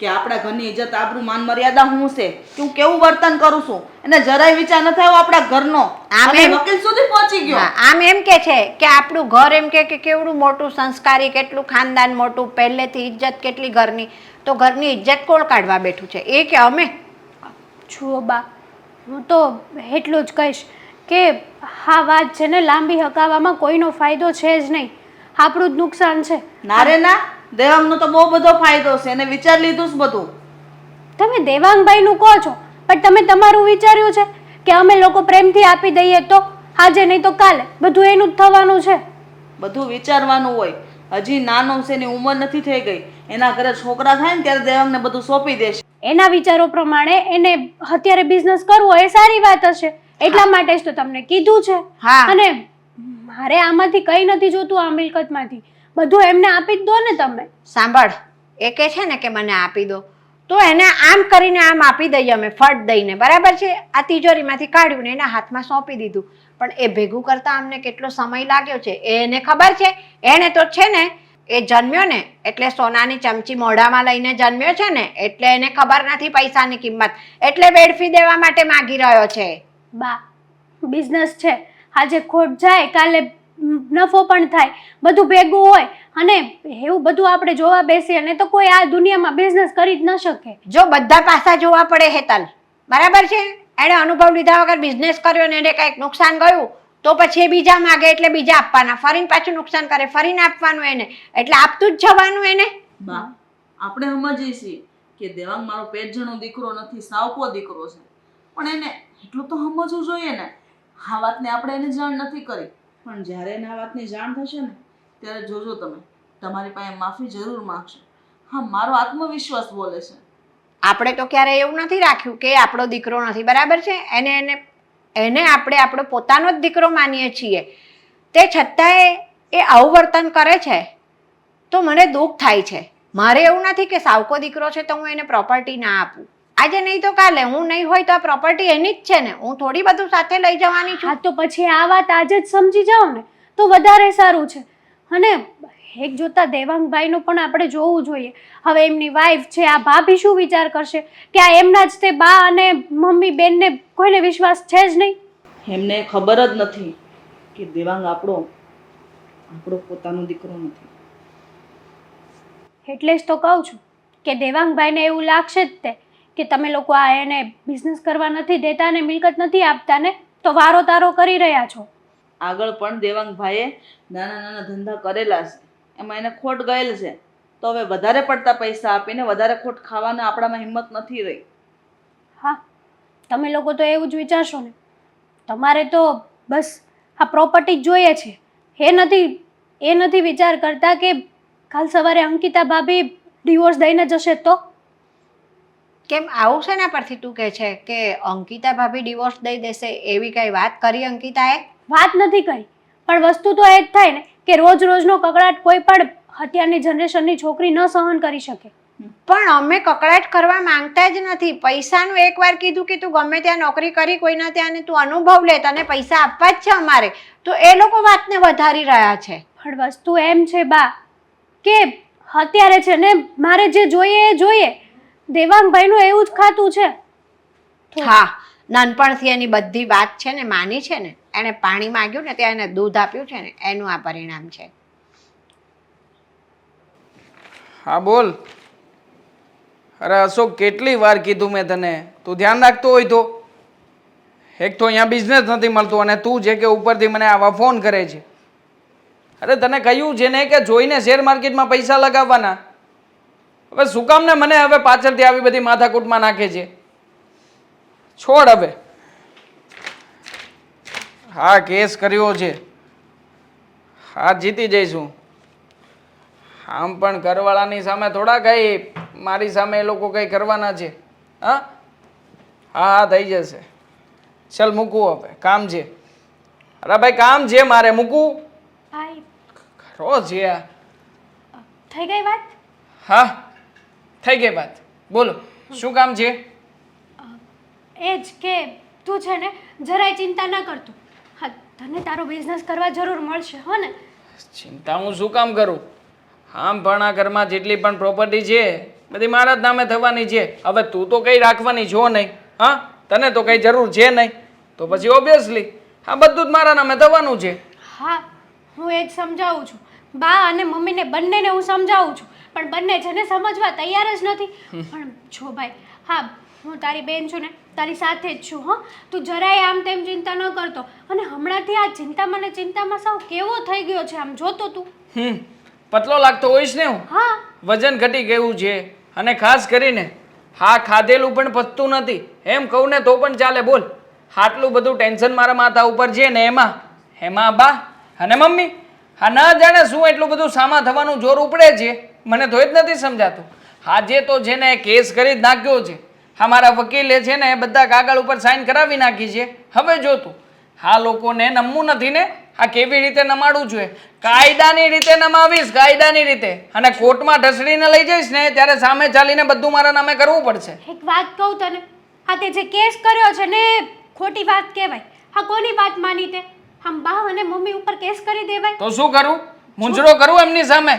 કે આપણા ઘરની ઇજ્જત આબરૂ માન મર્યાદા શું છે, કે હું કેવું વર્તન કરું છું. એને જરાય વિચાર ન થયો આપણા ઘરનો. આમ અને એમ- વકીલ સુધી પહોંચી ગયો. હા, આમ એમ કે છે કે આપણું ઘર એમ કે કેવડું મોટું સંસ્કારી, કેટલું ખાનદાન મોટું, પહેલેથી ઇજ્જત કેટલી ઘરની. તો ઘરની ઇજ્જત કોણ કાઢવા બેઠું છે? એ કે અમે? જુઓ બા, હું તો એટલું જ કહીશ કે આ વાત છે ને લાંબી હકાવવામાં કોઈનો ફાયદો છે જ નહીં, આપણું જ નુકસાન છે. ના રે ના, દેવાંગનો તો બહુ બધો ફાયદો છે. એને વિચાર લીધું છે બધું. તમે દેવાંગભાઈનું કહો છો, પણ તમે તમારું વિચાર્યું છે કે અમે લોકો પ્રેમથી આપી દઈએ તો આજે નહીં તો કાલે બધું એનું જ થવાનું છે? બધું વિચારવાનું હોય. હજી નાનો છે, એની ઉંમર નથી થઈ ગઈ. એના ઘરે છોકરા થાય ને ત્યારે દેવાંગને બધું સોંપી દેશે. એના વિચારો પ્રમાણે એને અત્યારે બિઝનેસ કરવો એ સારી વાત હશે, એટલા માટે જ તો તમને કીધું છે. હા. અને મારે આમાંથી કંઈ નથી જોતું, આ મિલકતમાંથી બધું એમને આપી જ દો ને તમે. સાંભળ, એ કે છે ને કે મને આપી દો, તો એને આમ કરીને આમ આપી દઈએ અમે ફટ દઈને, બરાબર છે? આ તિજોરીમાંથી કાઢ્યું ને એના હાથમાં સોંપી દીધું. પણ એ ભેગું કરતા અમને કેટલો સમય લાગ્યો છે એ એને ખબર છે. એને તો છે ને એ જન્મ્યો ને એટલે સોનાની ચમચી મોઢામાં લઈને જન્મ્યો છે ને એટલે એને ખબર નથી પૈસાની કિંમત, એટલે વેડફી દેવા માટે માંગી રહ્યો છે. બા, બિઝનેસ છે, આજે ખોટ જાય કાલે નફો પણ થાય, બધું ભેગું હોય. અને એવું બધું આપણે જોવા બેસીએ ને તો કોઈ આ દુનિયામાં બિઝનેસ કરી જ ન શકે. જો બધા પાસા જોવા પડે હેતલ, બરાબર છે? એણે અનુભવ લીધા વગર બિઝનેસ કર્યો ને એને કંઈક નુકસાન ગયું તો પછી એ બીજા માગે એટલે બીજા આપવાના, ફરીને પાછું નુકસાન કરે ફરીને આપવાનું એને, એટલે આપતું જ જવાનું એને. બા, આપણે સમજીએ છીએ કે દેવાંગ મારો પેટ જણો દીકરો નથી, સાવકો દીકરો છે. પણ એને એટલું તો સમજવું જોઈએ ને. આ વાતને આપણે એને જાણ નથી કરી, પણ જ્યારે એને આ વાતની જાણ થશે ને ત્યારે જોજો તમે, તમારી પાસે માફી જરૂર માંગશે. હા, મારો આત્મવિશ્વાસ બોલે છે. આપણે તો ક્યારેય એવું નથી રાખ્યું કે એ આપણો દીકરો નથી, બરાબર છે? એને આપણે આપણો પોતાનો જ દીકરો માનીએ છીએ. તે છતાંય એ આવું વર્તન કરે છે તો મને દુઃખ થાય છે. મારે એવું નથી કે સાવકો દીકરો છે તો હું એને પ્રોપર્ટી ના આપું. આજે નહીં તો કાલે હું નહીં હોય તો આ પ્રોપર્ટી એની જ છે ને, હું થોડી બધું સાથે લઈ જવાની છું. હા તો પછી આ વાત આજે જ સમજી જાઓ ને તો વધારે સારું છે. અને એક જોતા દેવાંગભાઈનું પણ આપણે જોવું જોઈએ. હવે એમની વાઈફ છે, આ ભાભી શું વિચાર કરશે કે આ એમના જ તે બા અને મમ્મી બેનને કોઈને વિશ્વાસ છે જ નહીં. એમને ખબર જ નથી કે દેવાંગ આપણો પોતાનો દીકરો નથી. એટલે જ તો કહું છું કે દેવાંગભાઈને એવું લાગશે જ તે કે તમે લોકો આ એને બિઝનેસ કરવા નથી દેતા ને મિલકત નથી આપતા ને તો વારો તારો કરી રહ્યા છો. આગળ પણ દેવાંગભાઈએ નાના નાના ધંધા કરેલા છે, એમાં એને ખોટ ગયેલ છે. તો હવે વધારે પડતા પૈસા આપીને વધારે ખોટ ખાવાના આપણામાં હિંમત નથી રહી. હા, તમે લોકો તો એવું જ વિચારશો ને. તમારે તો બસ આ પ્રોપર્ટી જ જોઈએ છે. એ નથી વિચાર કરતા કે કાલ સવારે અંકિતા ભાભી ડિવોર્સ દઈને જશે તો. કેમ આવું શેના પરથી તું કહે છે કે અંકિતા ભાભી ડિવોર્સ દઈ દેશે? એવી કઈ વાત કરી અંકિતાએ? વાત નથી કરી, પણ વસ્તુ તો એ જ થાય ને કે રોજ રોજનો કકળાટ કોઈ પણ અત્યારની જનરેશનની છોકરી ન સહન કરી શકે. પણ અમે કકળાટ કરવા માંગતા જ નથી. પૈસાનું એકવાર કીધું કે તું ગમે ત્યાં નોકરી કરી કોઈના ત્યાં ને તું અનુભવ લે, તને પૈસા આપવા જ છે અમારે, તો એ લોકો વાતને વધારી રહ્યા છે. પણ વસ્તુ એમ છે બા કે અત્યારે છે ને મારે જે જોઈએ એ જોઈએ. દેવાંગભાઈનું એવું જ ખાતું છે. હા, નાનપણથી એની બધી વાત છે ને માની છે ને, એને પાણી માંગ્યું ને ત્યાં એને દૂધ આપ્યું છે ને, એનું આ પરિણામ છે. હા બોલ. અરે અશોક, કેટલી વાર કીધું મેં તને, તું ધ્યાન રાખતો હોય તો. એક તો અહીંયા બિઝનેસ નથી મળતો અને તું છે કે ઉપરથી મને આવા ફોન કરે છે. અરે તને કહ્યું છે ને કે જોઈને શેર માર્કેટમાં પૈસા લગાવવાના. હવે શું કામ ને મને હવે પાછળથી આવી બધી માથાકૂટમાં નાખે છે? છોડ હવે. હા, કેસ કર્યો છે, હા જીતી જઈશું. આમ પણ ઘરવાળાની સામે થોડા કઈ મારી સામે એ લોકો કઈ કરવાના છે? હા હા હા થઈ જશે. ચાલ મૂકવું, હવે કામ છે. અરે ભાઈ કામ છે મારે, મૂકવું. ભાઈ ખરો છે આ. થઈ ગઈ વાત? હા થઈ ગઈ વાત. બોલો શું કામ છે? એ જ કે તું છે ને જરાય ચિંતા ન કરતો. હા, તને તારો બિઝનેસ કરવા જરૂર મળશે હો ને. ચિંતા હું શું કામ કરું? આમ પણ આ ઘરમાં જેટલી પણ પ્રોપર્ટી છે બધી મારા જ નામે થવાની છે. હવે તું તો કઈ રાખવાની છો નહીં. હા, તને તો કઈ જરૂર છે નહીં, તો પછી ઓબ્વિયસલી આ બધું જ મારા નામે થવાનું છે. હા, હું એ જ સમજાવું છું. બા અને મમ્મીને બંનેને હું સમજાવું છું, પણ બંને છે ને સમજવા તૈયાર જ નથી. પણ જો ભાઈ, હા હું તારી બેન છું ને, તારી સાથે જ છું. હો, તું જરાય આમ તેમ ચિંતા ન કરતો. અને હમણાંથી આ ચિંતામાં ને ચિંતામાં સાવ કેવો થઈ ગયો છે, આમ જોતો તું. પતલો લાગતો હોઈશ ને હું. હા, વજન ઘટી ગયું છે અને ખાસ કરીને હા ખાધેલું પણ પચતું નથી એમ કહું ને તો પણ ચાલે. બોલ, આટલું બધું ટેન્શન મારા માથા ઉપર છે ને એમાં બા અને મમ્મી હા ના જાણે શું એટલું બધું સામા થવાનું જોર ઉપડે છે, મને તો જ નથી સમજાતું. આજે તો છે ને કેસ કરી જ નાખ્યો છે. હા, મારા વકીલે છે ને બધા કાગળ ઉપર સાઈન કરાવી નાખી છે. હવે જો તું આ લોકોને નમવું નથી ને, આ કેવી રીતે નમાડવું જોઈએ? કાયદાની રીતે નમાવીશ, કાયદાની રીતે. અને કોર્ટમાં ઢસડીને લઈ જઈશ ને ત્યારે સામે ચાલીને બધું મારા નામે કરવું પડશે. એક વાત કહું તને, હા તે જે કેસ કર્યો છે ને ખોટી વાત કહેવાય. હા, કોની વાત માની તે? આમ બા અને મમ્મી ઉપર કેસ કરી દેવાય તો શું કરું? મૂંઝરો કરું એમની સામે?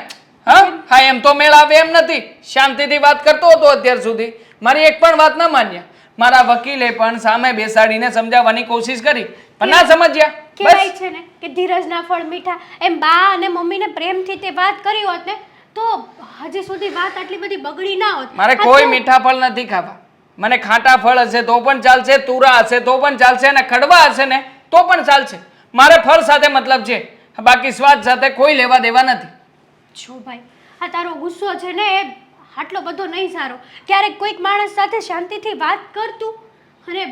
હા એમ તો મેળ આવે એમ નથી. શાંતિથી વાત કરતો હતો અત્યાર સુધી, મારી એક પણ વાત ના માન્યા. મારા વકીલે પણ સામે બેસાડીને સમજાવવાની કોશિશ કરી પણ ના સમજ્યા. કહેવાય છે ને કે ધીરજના ફળ મીઠા. એમ બા અને મમ્મીને પ્રેમથી તે વાત કરી હોત ને તો હજી સુધી વાત આટલી બધી બગડી ના હોત. મારે કોઈ મીઠા ફળ નથી ખાવા. મને ખાટા ફળ હશે તો પણ ચાલશે, તુરા હશે તો પણ ચાલશે, અને ખડવા હશે ને તો પણ ચાલશે. મારે ફળ સાથે મતલબ છે, બાકી સ્વાદ સાથે કોઈ લેવા દેવા નથી. જો ભાઈ, આ તારો ગુસ્સો છે ને એ આટલો બધો નહીં સારો. ક્યારેક કોઈક માણસ સાથે શાંતિથી વાત કરતું. અને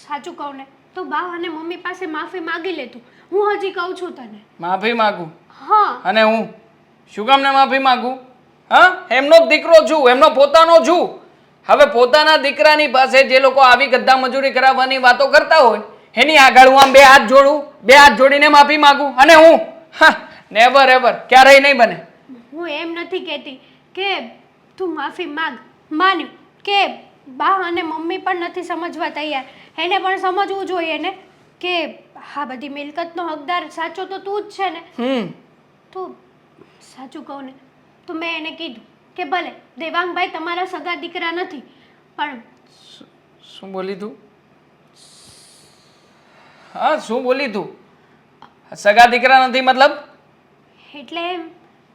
સાચું કહું ને તો બા અને મમ્મી પાસે માફી માગી લેતું. હું હજી કહું છું તને. માફી માગું? હા. અને હું શું કામ ને માફી માગું? હા, એમનો જ દીકરો છું, એમનો પોતાનો છું. હવે પોતાના દીકરાની પાસે જે લોકો આવી ગદ્દા મજૂરી કરાવવાની વાતો કરતા હોય એની આગળ હું આમ બે હાથ જોડું, બે હાથ જોડીને માફી માંગુ, અને હું નેવર એવર, ક્યારેય નહીં બને. હું એમ નથી કહેતી કે તું માફી માગ, માન્યું કે બા અને મમ્મી પણ નથી સમજવા તૈયાર. એને પણ સમજવું જોઈએ ને કે આ બધી મિલકતનો હકદાર સાચો તો તું જ છે ને. તો સાચું કહું ને તો મેં એને કીધું કે ભલે દેવાંગભાઈ તમારા સગા દીકરા નથી, પણ શું બોલી તું? હા, શું બોલી તું? સગા દીકરા નથી મતલબ? એટલે એમ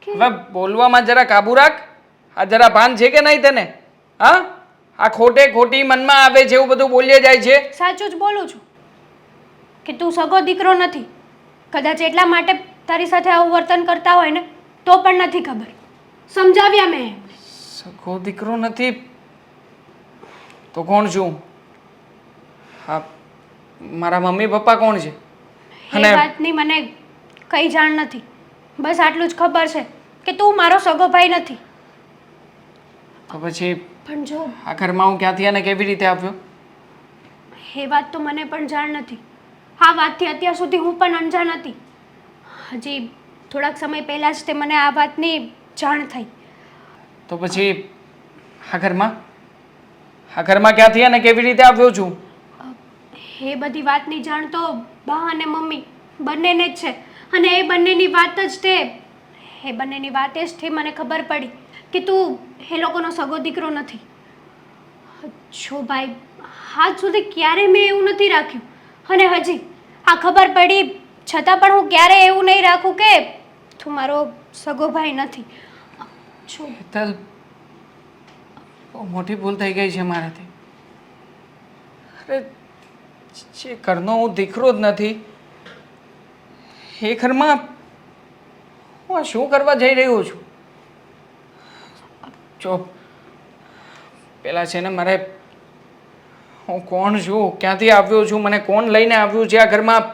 કે હવે બોલવામાં જરા કાબુ રાખ. આ જરા ભાન છે કે નહીં તને? હા, આ ખોટે ખોટી મનમાં આવે છે એવું બધું બોલ્યે જાય છે. સાચું જ બોલું છું કે તું સગો દીકરો નથી. કદાચ એટલા માટે તારી સાથે આવું વર્તન કરતા હોય ને તો પણ નથી ખબર. સમજાવ્યા મેં એમને. સગો દીકરો નથી તો કોણ છું? હા, મારા મમ્મી પપ્પા કોણ છે? એ વાતની મને કઈ જાણ નથી. બસ આટલું જ ખબર છે કે તું મારો સગો ભાઈ નથી. તો પછી પણ જો આ ઘરમાં હું ક્યાંથી અને કેવી રીતે આવ્યો? એ વાત તો મને પણ જાણ નથી. આ વાતથી અત્યાર સુધી હું પણ અણજાણ હતી. હજી થોડાક સમય પહેલાં જ તે મને આ વાતની જાણ થઈ. તો પછી આ ઘરમાં ક્યાંથી અને કેવી રીતે આવ્યો છું? એ બધી વાતની જાણ તો બા અને મમ્મી બંનેને જ છે. અને એ બંનેની વાત જ મને ખબર પડી કે તું એ લોકોનો સગો દીકરો નથી. જો ભાઈ, આજ સુધી ક્યારે મેં એવું નથી રાખ્યું, અને હજી આ ખબર પડી છતાં પણ હું ક્યારે એવું નહીં રાખું કે તું મારો સગો ભાઈ નથી. જો હેતલ, બહુ મોટી ભૂલ થઈ ગઈ છે મારાથી. અરે, જે ઘરનો હું દીકરો જ નથી એ ઘરમાં હું આ શું કરવા જઈ રહ્યો છું? જો પેલા છે ને મારે, હું કોણ છું, ક્યાંથી આવ્યો છું, મને કોણ લઈને આવ્યું છે આ ઘરમાં,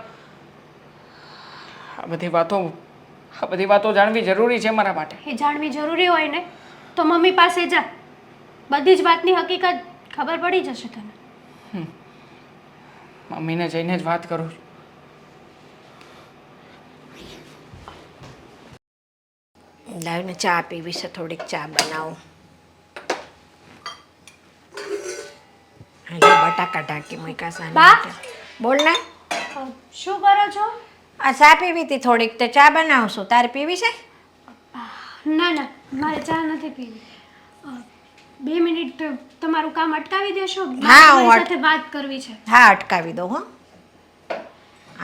આ બધી વાતો જાણવી જરૂરી છે મારા માટે. એ જાણવી જરૂરી હોય ને તો મમ્મી પાસે જા. બધી જ વાતની હકીકત ખબર પડી જશે તને. મમ્મીને જઈને જ વાત કરું છું. લાવીને ચા પીવી છે, થોડીક ચા બનાવું. બટાકા ઢાંકી મૂક્યા છે આના બા? માટે. બોલ ને. શું કરો છો? આ ચા પીવી હતી થોડીક, તો ચા બનાવશું. તારે પીવી છે? ના ના, મારે ચા નથી પીવી. 2 મિનિટ તમારું કામ અટકાવી દેશો? હા, મારી હું સાથે વાત કરવી છે. હા, અટકાવી દો હો.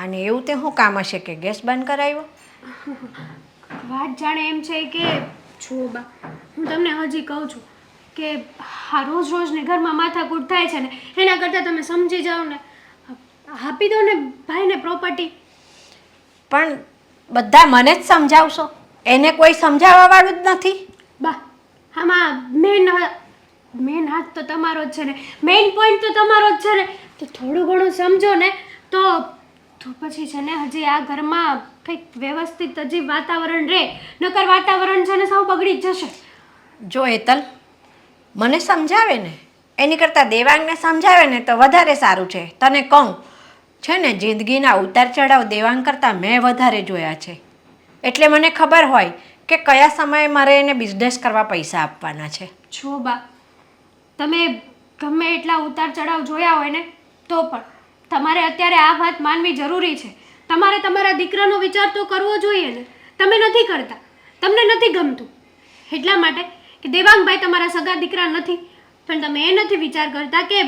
અને એવું તે શું કામ હશે કે ગેસ બંધ કરાવ્યો? વાત જાણે એમ છે કે જો બા, હું તમને હજી કહું છું કે આ રોજને ઘરમાં માથાકૂટ થાય છે ને એના કરતાં તમે સમજી જાઓ ને. આપી દો ને ભાઈને પ્રોપર્ટી. પણ બધા મને જ સમજાવશો? એને કોઈ સમજાવવા વાળું જ નથી. બા, આમાં મેન હાથ તો તમારો જ છે ને, મેઇન પોઈન્ટ તો તમારો જ છે ને. તો થોડું ઘણું સમજો ને તો પછી છે ને હજી આ ઘરમાં કંઈક વ્યવસ્થિત હજી વાતાવરણ રહે. નકર વાતાવરણ છે ને સાવ બગડી જ જશે. જો હેતલ, મને સમજાવે ને એની કરતાં દેવાંગને સમજાવે ને તો વધારે સારું છે. તને કહું છે ને, જિંદગીના ઉતાર ચઢાવ દેવાંગ કરતાં મેં વધારે જોયા છે. એટલે મને ખબર હોય કે કયા સમયે મારે એને બિઝનેસ કરવા પૈસા આપવાના છે. છો બા, તમે ગમે એટલા ઉતાર ચઢાવ જોયા હોય ને તો પણ તમારે અત્યારે આ વાત માનવી જરૂરી છે. તમારે તમારા દીકરાનો વિચાર તો કરવો જોઈએ ને. તમે નથી કરતા, તમને નથી ગમતું એટલા માટે કે દેવાંગભાઈ તમારા સગા દીકરા નથી. પણ તમે એ નથી વિચાર કરતા કે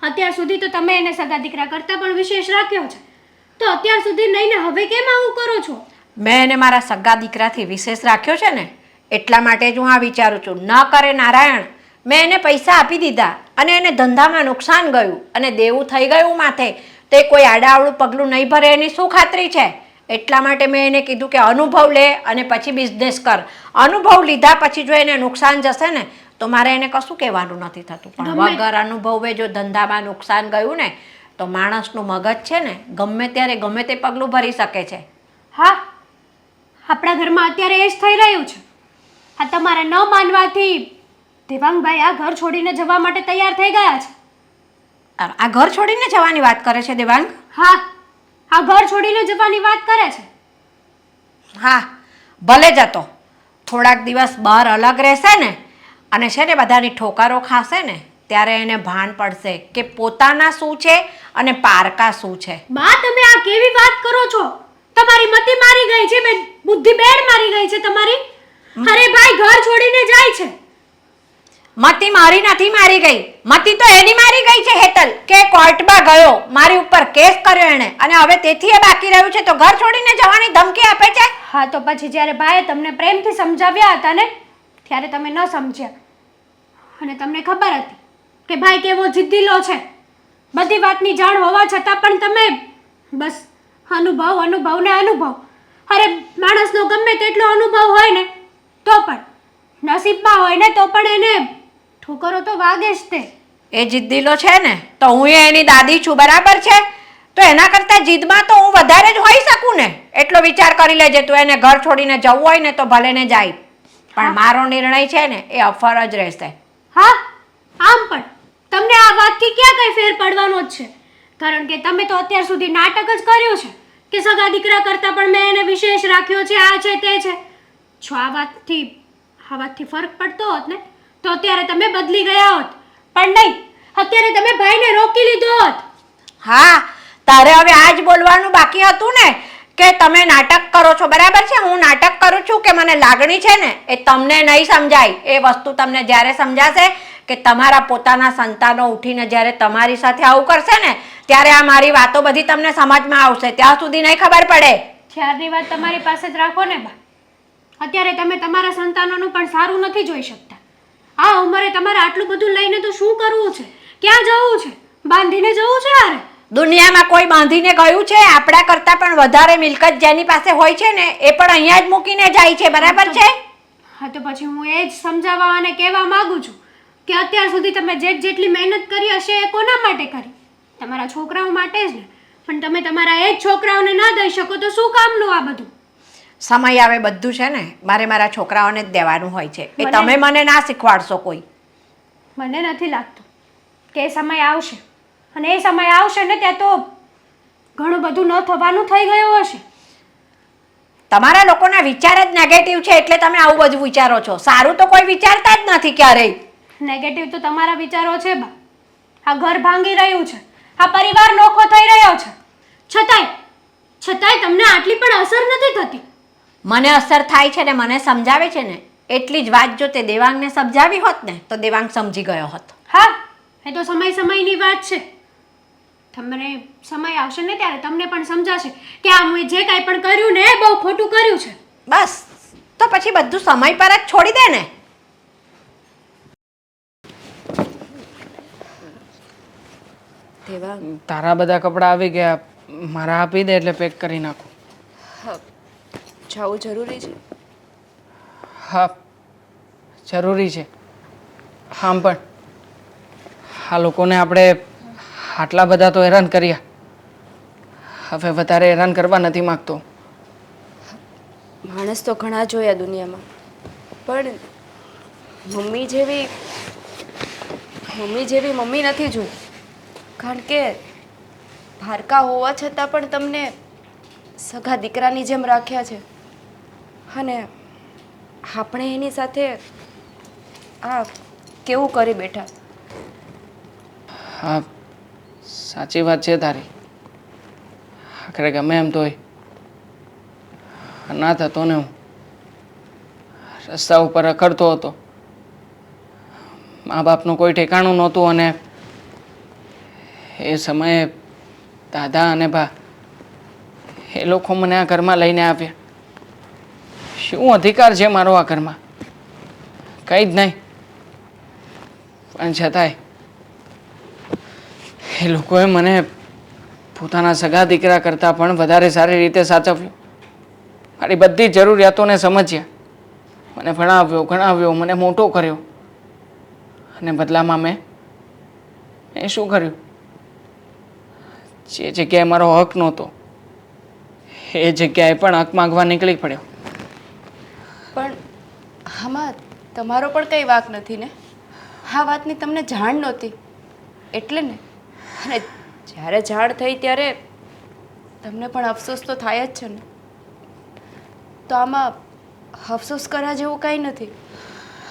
અત્યાર સુધી તો તમે એને સગા દીકરા કરતાં પણ વિશેષ રાખ્યો છે. તો અત્યાર સુધી નહીં ને હવે કેમ આવું કરો છો? મેં એને મારા સગા દીકરાથી વિશેષ રાખ્યો છે ને એટલા માટે જ હું આ વિચારું છું. ન કરે નારાયણ, મેં એને પૈસા આપી દીધા અને એને ધંધામાં નુકસાન ગયું અને દેવું થઈ ગયું માથે, તે કોઈ આડાવડું પગલું નહીં ભરે એની શું ખાતરી છે? એટલા માટે મેં એને કીધું કે અનુભવ લે અને પછી બિઝનેસ કર. અનુભવ લીધા પછી જો એને નુકસાન જશે ને તો મારે એને કશું કહેવાનું નથી થતું. પણ વગર અનુભવે જો ધંધામાં નુકસાન ગયું ને તો માણસનું મગજ છે ને ગમે ત્યારે ગમે તે પગલું ભરી શકે છે. હા, આપણા ઘરમાં અત્યારે એ જ થઈ રહ્યું છે. આ તમારે ન માનવાથી દેવાંગભાઈ આ ઘર છોડીને જવા માટે તૈયાર થઈ ગયા છે. આ ઘર છોડીને જવાની વાત કરે છે દેવાંગ? હા, આ ઘર છોડીને જવાની વાત કરે છે. હા, ભલે જતો. થોડાક દિવસ બહાર અલગ રહેશે ને અને છે ને બધાની ઠોકરો ખાશે ને ત્યારે એને ભાન પડશે કે પોતાના શું છે અને પારકા શું છે. બા, તમે આ કેવી વાત કરો છો? તમારી મતિ મારી ગઈ છે બેન, બુદ્ધિ બેડ મારી ગઈ છે તમારી. અરે ભાઈ ઘર છોડીને જાય છે. મતી મારી નથી મારી ગઈ, મતી તો એની મારી ગઈ છે હેતલ, કે કોર્ટમાં ગયો, મારી ઉપર કેસ કર્યો એણે અને હવે તેથી એ બાકી રહ્યું છે તો ઘર છોડીને જવાની ધમકી આપે છે. હા, તો પછી જ્યારે ભાઈએ તમને પ્રેમથી સમજાવ્યા હતા ને ત્યારે તમે ન સમજ્યા અને તમને ખબર હતી કે ભાઈ કેવો જિદ્દીલો છે. બધી વાતની જાણ હોવા છતાં પણ તમે બસ અનુભવ ને અનુભવ. અરે માણસનો ગમે તેટલો અનુભવ હોય ને તો પણ નસીબમાં હોય ને તો પણ એને ઠોકરો તો વાગે જ તે. એ જિદ્દીલો છે ને તો હું એની દાદી છું, બરાબર છે? તો એના કરતા જીદમાં તો હું વધારે જ હોઈ શકું ને. એટલો વિચાર કરી લેજે, તું એને ઘર છોડીને જવું હોય ને તો ભલે ને જાય, પણ મારો નિર્ણય છે ને એ અફર જ રહેશે. હા, આમ પણ તમને આ વાતથી ક્યાં કઈ ફેર પડવાનો જ છે, કારણ કે તમે તો અત્યાર સુધી નાટક જ કર્યું છે કે સગા દીકરા કરતાં પણ મેં એને વિશેષ રાખ્યો છે, આ છે તે છે. જો આ વાતથી ફરક પડતો હોત ને તો અત્યારે તમે બદલી ગયા હોત, પણ નહીં, અત્યારે તમે ભાઈને રોકી લીધો હોત. હા, તારે હવે આ જ બોલવાનું બાકી હતું ને કે તમે નાટક કરો છો, બરાબર છે? હું નાટક કરું છું કે મને લાગણી છે ને એ તમને નહીં સમજાય. એ વસ્તુ તમને જ્યારે સમજાશે કે તમારા પોતાના સંતાનો ઉઠીને જ્યારે તમારી સાથે આવું કરશે ને ત્યારે આ મારી વાતો બધી તમને સમજમાં આવશે. ત્યાં સુધી નહીં ખબર પડે. ત્યારની વાત તમારી પાસે જ રાખો ને બા. અત્યારે તમે તમારા સંતાનોનું પણ સારું નથી જોઈ શકતા. આ ઉંમરે તમારે આટલું બધું લઈને તો શું કરવું છે? ક્યાં જવું છે? બાંધીને જવું છે? અરે દુનિયામાં કોઈ બાંધીને ગયું છે? આપણા કરતાં પણ વધારે મિલકત જેની પાસે હોય છે ને એ પણ અહીંયા જ મૂકીને જાય છે, બરાબર છે? હા, તો પછી હું એ જ સમજાવવા અને કહેવા માંગુ છું કે અત્યાર સુધી તમે જેટલી મહેનત કરી હશે એ કોના માટે કરી? તમારા છોકરાઓ માટે જ ને. પણ તમે તમારા એ જ છોકરાઓને ના દઈ શકો તો શું કામનું આ બધું? સમય આવે બધું છે ને મારા છોકરાઓને જ દેવાનું હોય છે. એ તમે મને ના શીખવાડશો કોઈ. મને નથી લાગતું કે એ સમય આવશે, અને એ સમય આવશે ને ત્યાં તો ઘણું બધું ન થવાનું થઈ ગયું હશે. તમારા લોકોના વિચાર જ નેગેટિવ છે એટલે તમે આવું બધું વિચારો છો. સારું તો કોઈ વિચારતા જ નથી ક્યારેય. નેગેટિવ તો તમારા વિચારો છે બા. આ ઘર ભાંગી રહ્યું છે, આ પરિવાર નોખો થઈ રહ્યો છે, છતાંય તમને આટલી પણ અસર નથી થતી. મને અસર થાય છે ને મને સમજાવે છે ને એટલી જ વાત જો તે દેવાંગને સમજાવી હોત ને તો દેવાંગ સમજી ગયો હોત. હા, એ તો સમયની વાત છે. તમને સમય આવશે ને ત્યારે તમને પણ સમજાશે કે આ મેં જે કાંઈ પણ કર્યું ને એ બહુ ખોટું કર્યું છે. બસ, તો પછી બધું સમય પર જ છોડી દે ને. દેવાંગ, તારા બધા કપડાં આવી ગયા, મારા આપી દે એટલે પેક કરી નાખું. જવું જરૂરી છે? હા, જરૂરી છે. હા, પણ આ લોકોને આપણે આટલા બધા તો હેરાન કર્યા, હવે વધારે હેરાન કરવા નથી માગતો. માણસ તો ઘણા જોયા દુનિયામાં, પણ મમ્મી જેવી મમ્મી નથી જોઈ. કારણ કે પારકા હોવા છતાં પણ તમને સગા દીકરાની જેમ રાખ્યા છે, અને આપણે એની સાથે આ કેવું કરી બેઠા. હા, સાચી વાત છે તારી. આખરે ગમે એમ તોય ના થતો ને. હું રસ્તા ઉપર રખડતો હતો, મા બાપનું કોઈ ઠેકાણું નહોતું, અને એ સમયે દાદા અને બા એ લોકો મને આ ઘરમાં લઈને આવ્યા. શું અધિકાર છે મારો આ ઘરમાં? કંઈ જ નહીં. પણ છતાંય એ લોકોએ મને પોતાના સગા દીકરા કરતાં પણ વધારે સારી રીતે સાચવ્યો. મારી બધી જરૂરિયાતોને સમજ્યા, મને ભણાવ્યો, ગણાવ્યો, મને મોટો કર્યો, અને બદલામાં મેં શું કર્યું? જે જગ્યાએ મારો હક નહોતો એ જગ્યાએ પણ હક માંગવા નીકળી પડ્યો. પણ આમાં તમારો પણ કંઈ વાંક નથી ને? આ વાતની તમને જાણ નહોતી એટલે ને. અને જ્યારે જાણ થઈ ત્યારે તમને પણ અફસોસ તો થાય જ છે ને. તો આમાં અફસોસ કરવા જેવું કંઈ નથી.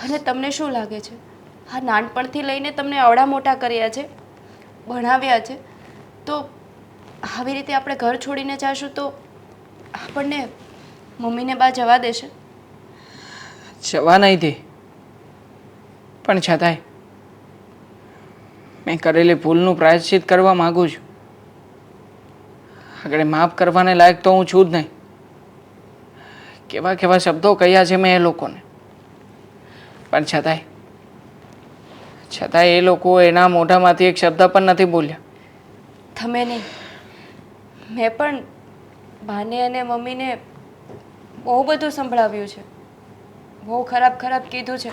અને તમને શું લાગે છે આ નાનપણથી લઈને તમને અવળા મોટા કર્યા છે, ભણાવ્યા છે, તો આવી રીતે આપણે ઘર છોડીને જઈશું તો આપણને મમ્મીને બા જવા દેશે? જવા નહીં દે, પણ છતાંય મેં કરેલી ભૂલનું પ્રાયશ્ચિત કરવા માગું છું. આગળ માફ કરવાને લાયક તો હું છું જ નહીં. કેવા કેવા શબ્દો કહ્યા છે મેં એ લોકોને, પણ છતાંય એ લોકો એના મોઢામાંથી એક શબ્દ પણ નથી બોલ્યા. તમે નહીં, મેં પણ બાને અને મમ્મીને બહુ બધું સંભળાવ્યું છે, બહુ ખરાબ ખરાબ કીધું છે.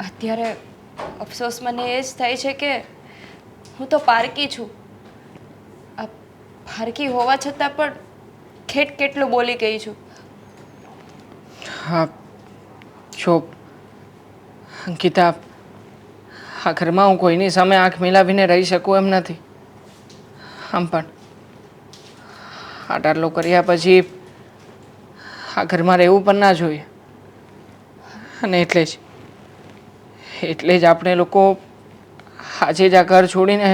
અત્યારે અફસોસ મને એ જ થાય છે કે હું તો પારકી છું. આ પારકી હોવા છતાં પણ કેટલું બોલી ગઈ છું. હા, જો અંકિતા, આ ઘરમાં હું કોઈની સામે આંખ મિલાવીને રહી શકું એમ નથી. આમ પણ આટલો કર્યા પછી આ ઘરમાં રહેવું પણ ના જોઈએ. અને એટલે જ આપણે લોકો આજે જ આ ઘર છોડીને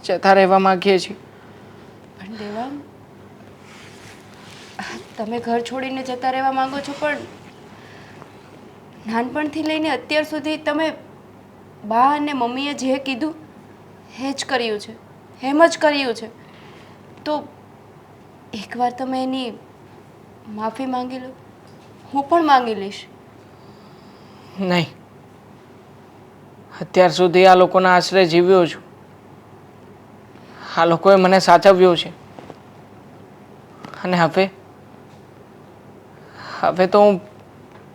જતા રહેવા માગીએ છીએ. પણ દેવાંગ, તમે ઘર છોડીને જતા રહેવા માંગો છો, પણ નાનપણથી લઈને અત્યાર સુધી તમે બા અને મમ્મીએ જે કીધું એ જ કર્યું છે, એમ જ કર્યું છે. તો એકવાર તમે એની માફી માંગી લો, હું પણ માંગી લઈશ. નહીં, અત્યાર સુધી આ લોકોના આશરે જીવ્યો છું. આ લોકોએ મને સાચવ્યો છે. અને હવે તો હું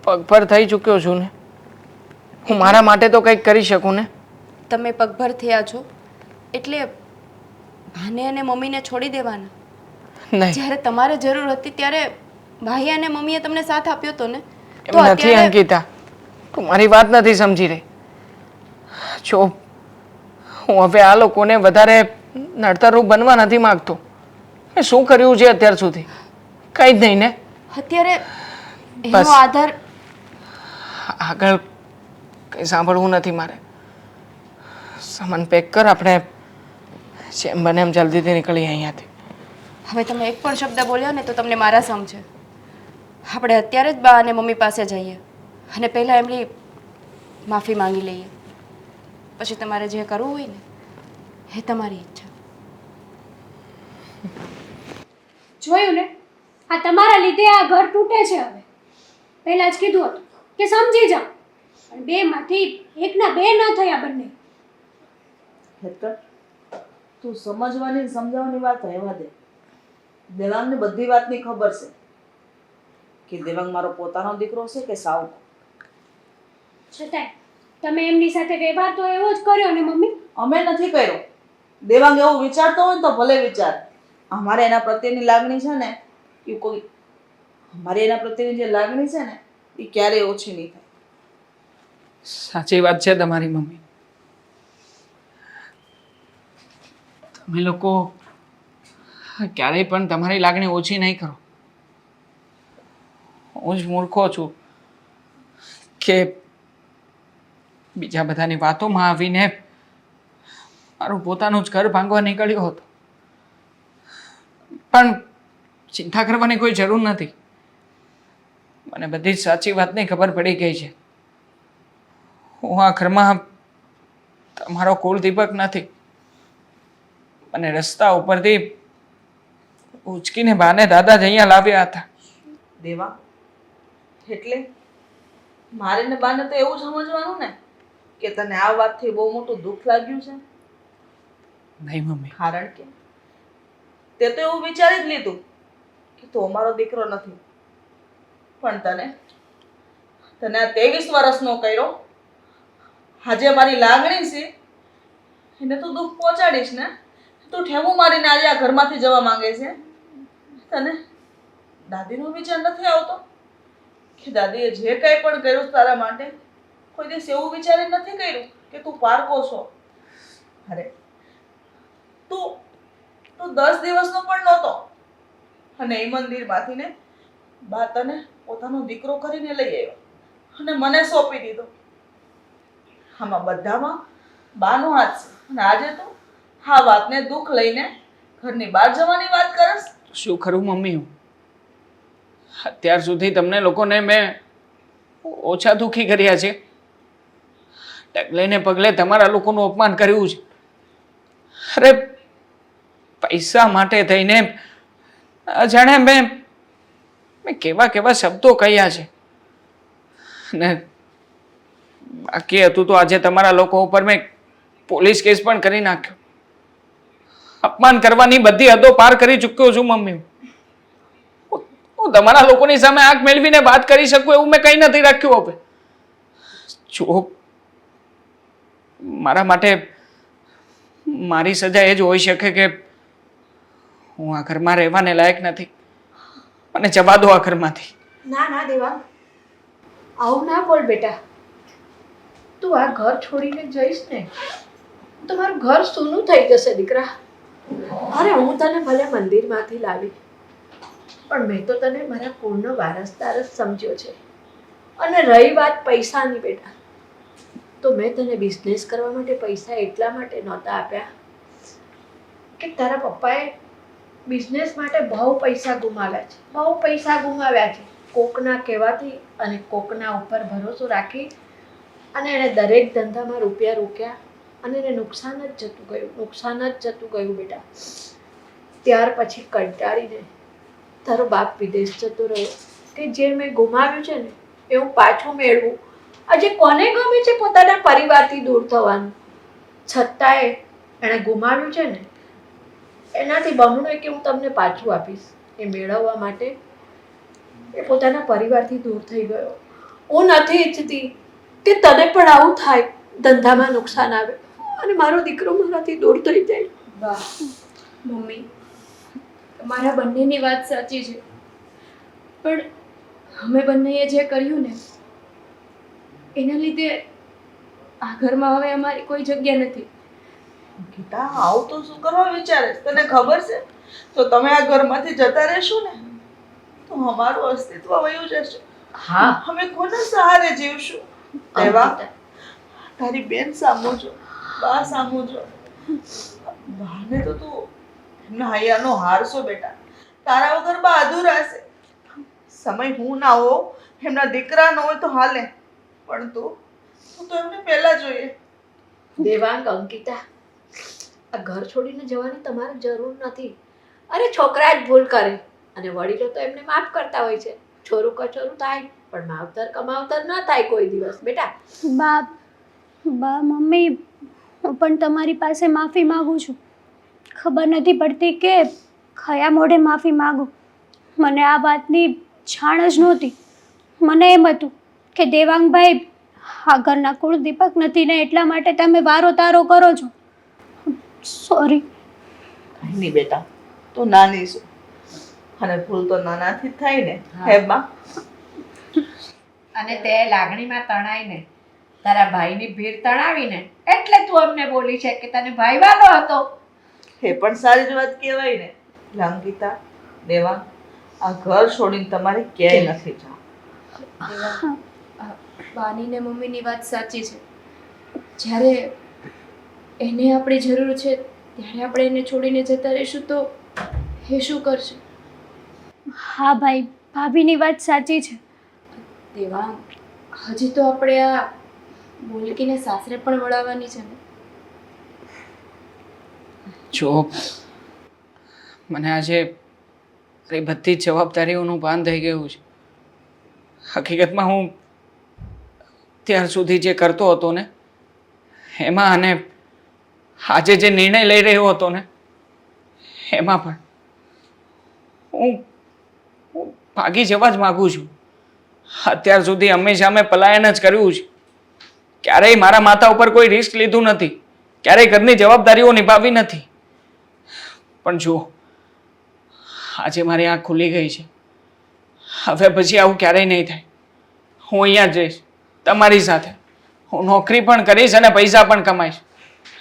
પગભર થઈ ચૂક્યો છું ને. હું મારા માટે તો કંઈક કરી શકું ને. તમે પગભર થયા છો એટલે ભાને અને મમ્મીને છોડી દેવાના? નહીં, જ્યારે તમારે જરૂર હતી ત્યારે ભાઈ અને મમ્મીએ તમને સાથ આપ્યો હતો ને. એમ નથી અંકિતા, તું મારી વાત નથી સમજી રહી. જો હું હવે આ લોકોને વધારે નડતરરૂપ બનવા નથી માંગતો. મેં શું કર્યું છે અત્યાર સુધી? કંઈ જ નહીં ને. અત્યારે એનો બસ. આધાર આગળ કંઈ સાંભળવું નથી મારે. સામાન પેક કર, આપણે જેમ બને એમ જલ્દીથી નીકળીએ અહીંયાથી. હવે તમે એક પણ શબ્દ બોલ્યો ને તો તમને મારા સમજે. આપણે અત્યારે જ બા અને મમ્મી પાસે જઈએ અને પહેલાં એમની માફી માંગી લઈએ. પછી તમારે જે કરવું હોય ને એ તમારી ઈચ્છા. જોયું ને, આ તમારા લીધે આ ઘર તૂટે છે. હવે પહેલા જ કીધું હતું કે સમજી જાઓ, પણ બેમાંથી એકના બે ન થયા બંને. હેતર, તું સમજવાની સમજાવવાની વાત રહેવા દે. દેવાંગને બધી વાતની ખબર છે કે દેવાંગ મારો પોતાનો દીકરો છે કે સાવકો. છતાંય તમે એમની સાથે વ્યવહાર તો એવો જ કર્યો ને મમ્મી. અમે નથી કર્યો. દેવાંગ એવું વિચારતો હોય ને તો ભલે વિચાર. અમારે એના પ્રત્યેની લાગણી છે ને એ કોઈ અમારી એના પ્રત્યેની જે લાગણી છે ને એ ક્યારેય ઓછી નહીં થાય. સાચી વાત છે તમારી મમ્મી. તમે લોકો ક્યારેય પણ તમારી લાગણી ઓછી નહીં કરો. હું જ મૂર્ખો છું કે બીજા બધાની વાતોમાં આવીને મારું પોતાનું જ ઘર ભાંગવા નીકળ્યો હતો. પણ ચિંતા કરવાની કોઈ જરૂર નથી. મને બધી જ સાચી વાતની ખબર પડી ગઈ છે. હું આ ઘરમાં તમારો કુળદીપક નથી. મને રસ્તા ઉપરથી ઉચકીને બાને દાદા જ અહીંયા લાવ્યા હતા. દેવા, એટલે મારે ને બાને તો એવું સમજવાનું ને કે તને આ વાતથી બહુ મોટું દુઃખ લાગ્યું છે. નહીં મમ્મી. કારણ કે તે તો એવું વિચારી જ લીધું કે તું અમારો દીકરો નથી. પણ તને આ 23 વર્ષનો કર્યો. આજે મારી લાગણી છે એને તું દુઃખ પહોંચાડીશ ને. તું ઠેવું મારીને આજે આ ઘરમાંથી જવા માંગે છે. તને દાદીનો વિચાર નથી આવતો કે દાદીએ જે કંઈ પણ કર્યું તારા માટે કોઈ દિવસ એવું વિચારી નથી કર્યું કે તું પારકો છો. અરે તું તું 10 દિવસનો પણ નહોતો અને એ મંદિરમાંથી ને બા તને પોતાનો દીકરો કરીને લઈ આવ્યો અને મને સોંપી દીધો. આમાં બધામાં બાનો હાથ છે અને આજે તું આ વાતને દુઃખ લઈને ઘરની બહાર જવાની વાત કરસ. શું કરું મમ્મી? હું અત્યાર સુધી તમને લોકોને મેં ઓછા દુઃખી કર્યા છે. ડગલે ને પગલે તમારા લોકોનું અપમાન કર્યું છે. અરે પૈસા માટે થઈને અજાણે મેં કેવા કેવા શબ્દો કહ્યા છે ને બાકી હતું તો આજે તમારા લોકો ઉપર મેં પોલીસ કેસ પણ કરી નાખ્યો. અપમાન કરવાની બધી હદો પાર કરી ચૂક્યો છું મમ્મી. હું તમારા લોકોની સામે આંખ મેળવીને વાત કરી શકું એવું મેં કંઈ નથી રાખ્યું. હવે જો મારા માટે મારી સજા એ જ હોઈ શકે કે હું આ ઘરમાં રહેવાને લાયક નથી. મને જવા દો આ ઘરમાંથી. ના ના દેવા, આવું ના બોલ બેટા. તું આ ઘર છોડીને જઈશ ને તો મારું ઘર સૂનું થઈ જશે દીકરા. અરે હું તને ભલે મંદિરમાંથી લાવી, પણ મેં તો તને મારા કુળનો વારસદાર જ સમજ્યો છે. અને રહી વાત પૈસાની બેટા, તો મેં તને બિઝનેસ કરવા માટે પૈસા એટલા માટે નહોતા આપ્યા કે તારા પપ્પાએ બિઝનેસ માટે બહુ પૈસા ગુમાવ્યા છે, બહુ પૈસા ગુમાવ્યા છે. કોકના કહેવાથી અને કોકના ઉપર ભરોસો રાખી અને એણે દરેક ધંધામાં રૂપિયા રોક્યા અને એને નુકસાન જ જતું ગયું, નુકસાન જ જતું ગયું બેટા. ત્યાર પછી કંટાળીને તારો બાપ વિદેશ જતો રહ્યો કે જે મેં ગુમાવ્યું છે ને એ હું પાછું મેળવું. આજે કોને ગમે છે પોતાના પરિવારથી દૂર થવાનું? છતાંય એણે ગુમાવ્યું છે ને એનાથી બમણું કે હું તમને પાછું આપીશ એ મેળવવા માટે એ પોતાના પરિવારથી દૂર થઈ ગયો. હું નથી ઈચ્છતી કે તને પણ આવું થાય, ધંધામાં નુકસાન આવે અને મારો દીકરો મારાથી દૂર થઈ જાય. વાહ મમ્મી, તમારા બંનેની વાત સાચી છે, પણ અમે બંનેએ જે કર્યું ને એના લીધે આ ઘરમાં હવે અમારી કોઈ જગ્યા નથી. ગીતા આવું તો શું કરવા વિચારે છે? તને ખબર છે તો તમે આ ઘરમાંથી જતા રહેશો ને તો અમારું અસ્તિત્વ વયું જશે. હા, અમે કોના સહારે જીવશું? એવા તારી બેન સામું જો, બા સામું જો. બાને તો તું એમના હૈયાનો હારશો બેટા. તારા વગર બા અધૂરા છે. સમય હું ના હો, એમના દીકરા ન હોય તો હાલે, પણ તું તો એમને પહેલા જોઈએ. દેવાંગ, અંકિતા, આ ઘર છોડીને જવાની તમારે જરૂર નથી. અરે છોકરા જ ભૂલ કરે અને વડીલો તો એમને માફ કરતા હોય છે. છોરું કચોરું થાય પણ માવતર કમાવતર ન થાય કોઈ દિવસ બેટા. બા મમ્મી, હું પણ તમારી પાસે માફી માગું છું. ખબર નથી પડતી કે કયા મોઢે માફી માગું. મને આ વાતની જાણ જ નહોતી. મને એમ હતું કે દેવાંગભાઈ આ ઘરના કુળદીપક નથી ને એટલા માટે તમે વારો તારો કરો છો. સોરી. કઈ નહીં બેટા, તું નાની છું અને ભૂલ તો નાનાથી જ થાય ને. હે બા? અને તે લાગણીમાં તણાઈને તારા ભાઈની ભીડ તણાવીને એટલે તું અમને બોલી છે કે તને ભાઈ વાલો હતો. એ પણ સારી જ વાત કહેવાય ને. અંકિતા, દેવા, આ ઘર છોડીને તમારે ક્યાંય નથી જવું. બાની ને મમ્મીની વાત સાચી છે. જ્યારે એને આપણી જરૂર છે ત્યારે આપણે એને છોડીને જતા રહીશું તો એ શું કરશે? હા ભાઈ, ભાભીની વાત સાચી છે. દેવાંગ, હજી તો આપણે આ બોલકીને સાસરે પણ વળાવવાની છે ને. જો મને આજે એ બધી જ જવાબદારીઓનું ભાન થઈ ગયું છે. હકીકતમાં હું ત્યાર સુધી જે કરતો હતો ને એમાં અને આજે જે નિર્ણય લઈ રહ્યો હતો ને એમાં પણ હું ભાગી જવા જ માગું છું. અત્યાર સુધી હંમેશા મેં પલાયન જ કર્યું છે. ક્યારેય મારા માથા ઉપર કોઈ રિસ્ક લીધું નથી, ક્યારેય ઘરની જવાબદારીઓ નિભાવી નથી. પણ જો આજે મારી આંખ ખુલી ગઈ છે. હવે પછી આવું ક્યારેય નહીં થાય. હું અહીંયા જ રહીશ તમારી સાથે. હું નોકરી પણ કરીશ અને પૈસા પણ કમાઈશ.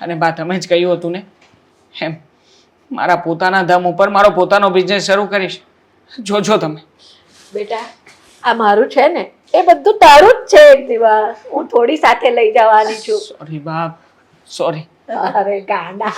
અને બા તમે જ કહ્યું હતું ને એમ મારા પોતાના દમ ઉપર મારો પોતાનો બિઝનેસ શરૂ કરીશ. જોજો તમે. બેટા આ મારું છે ને એ બધું તારું જ છે. એક દિવસ હું થોડી સાથે લઈ જવાની છું. સોરી બાપ સોરી. અરે ગાંડા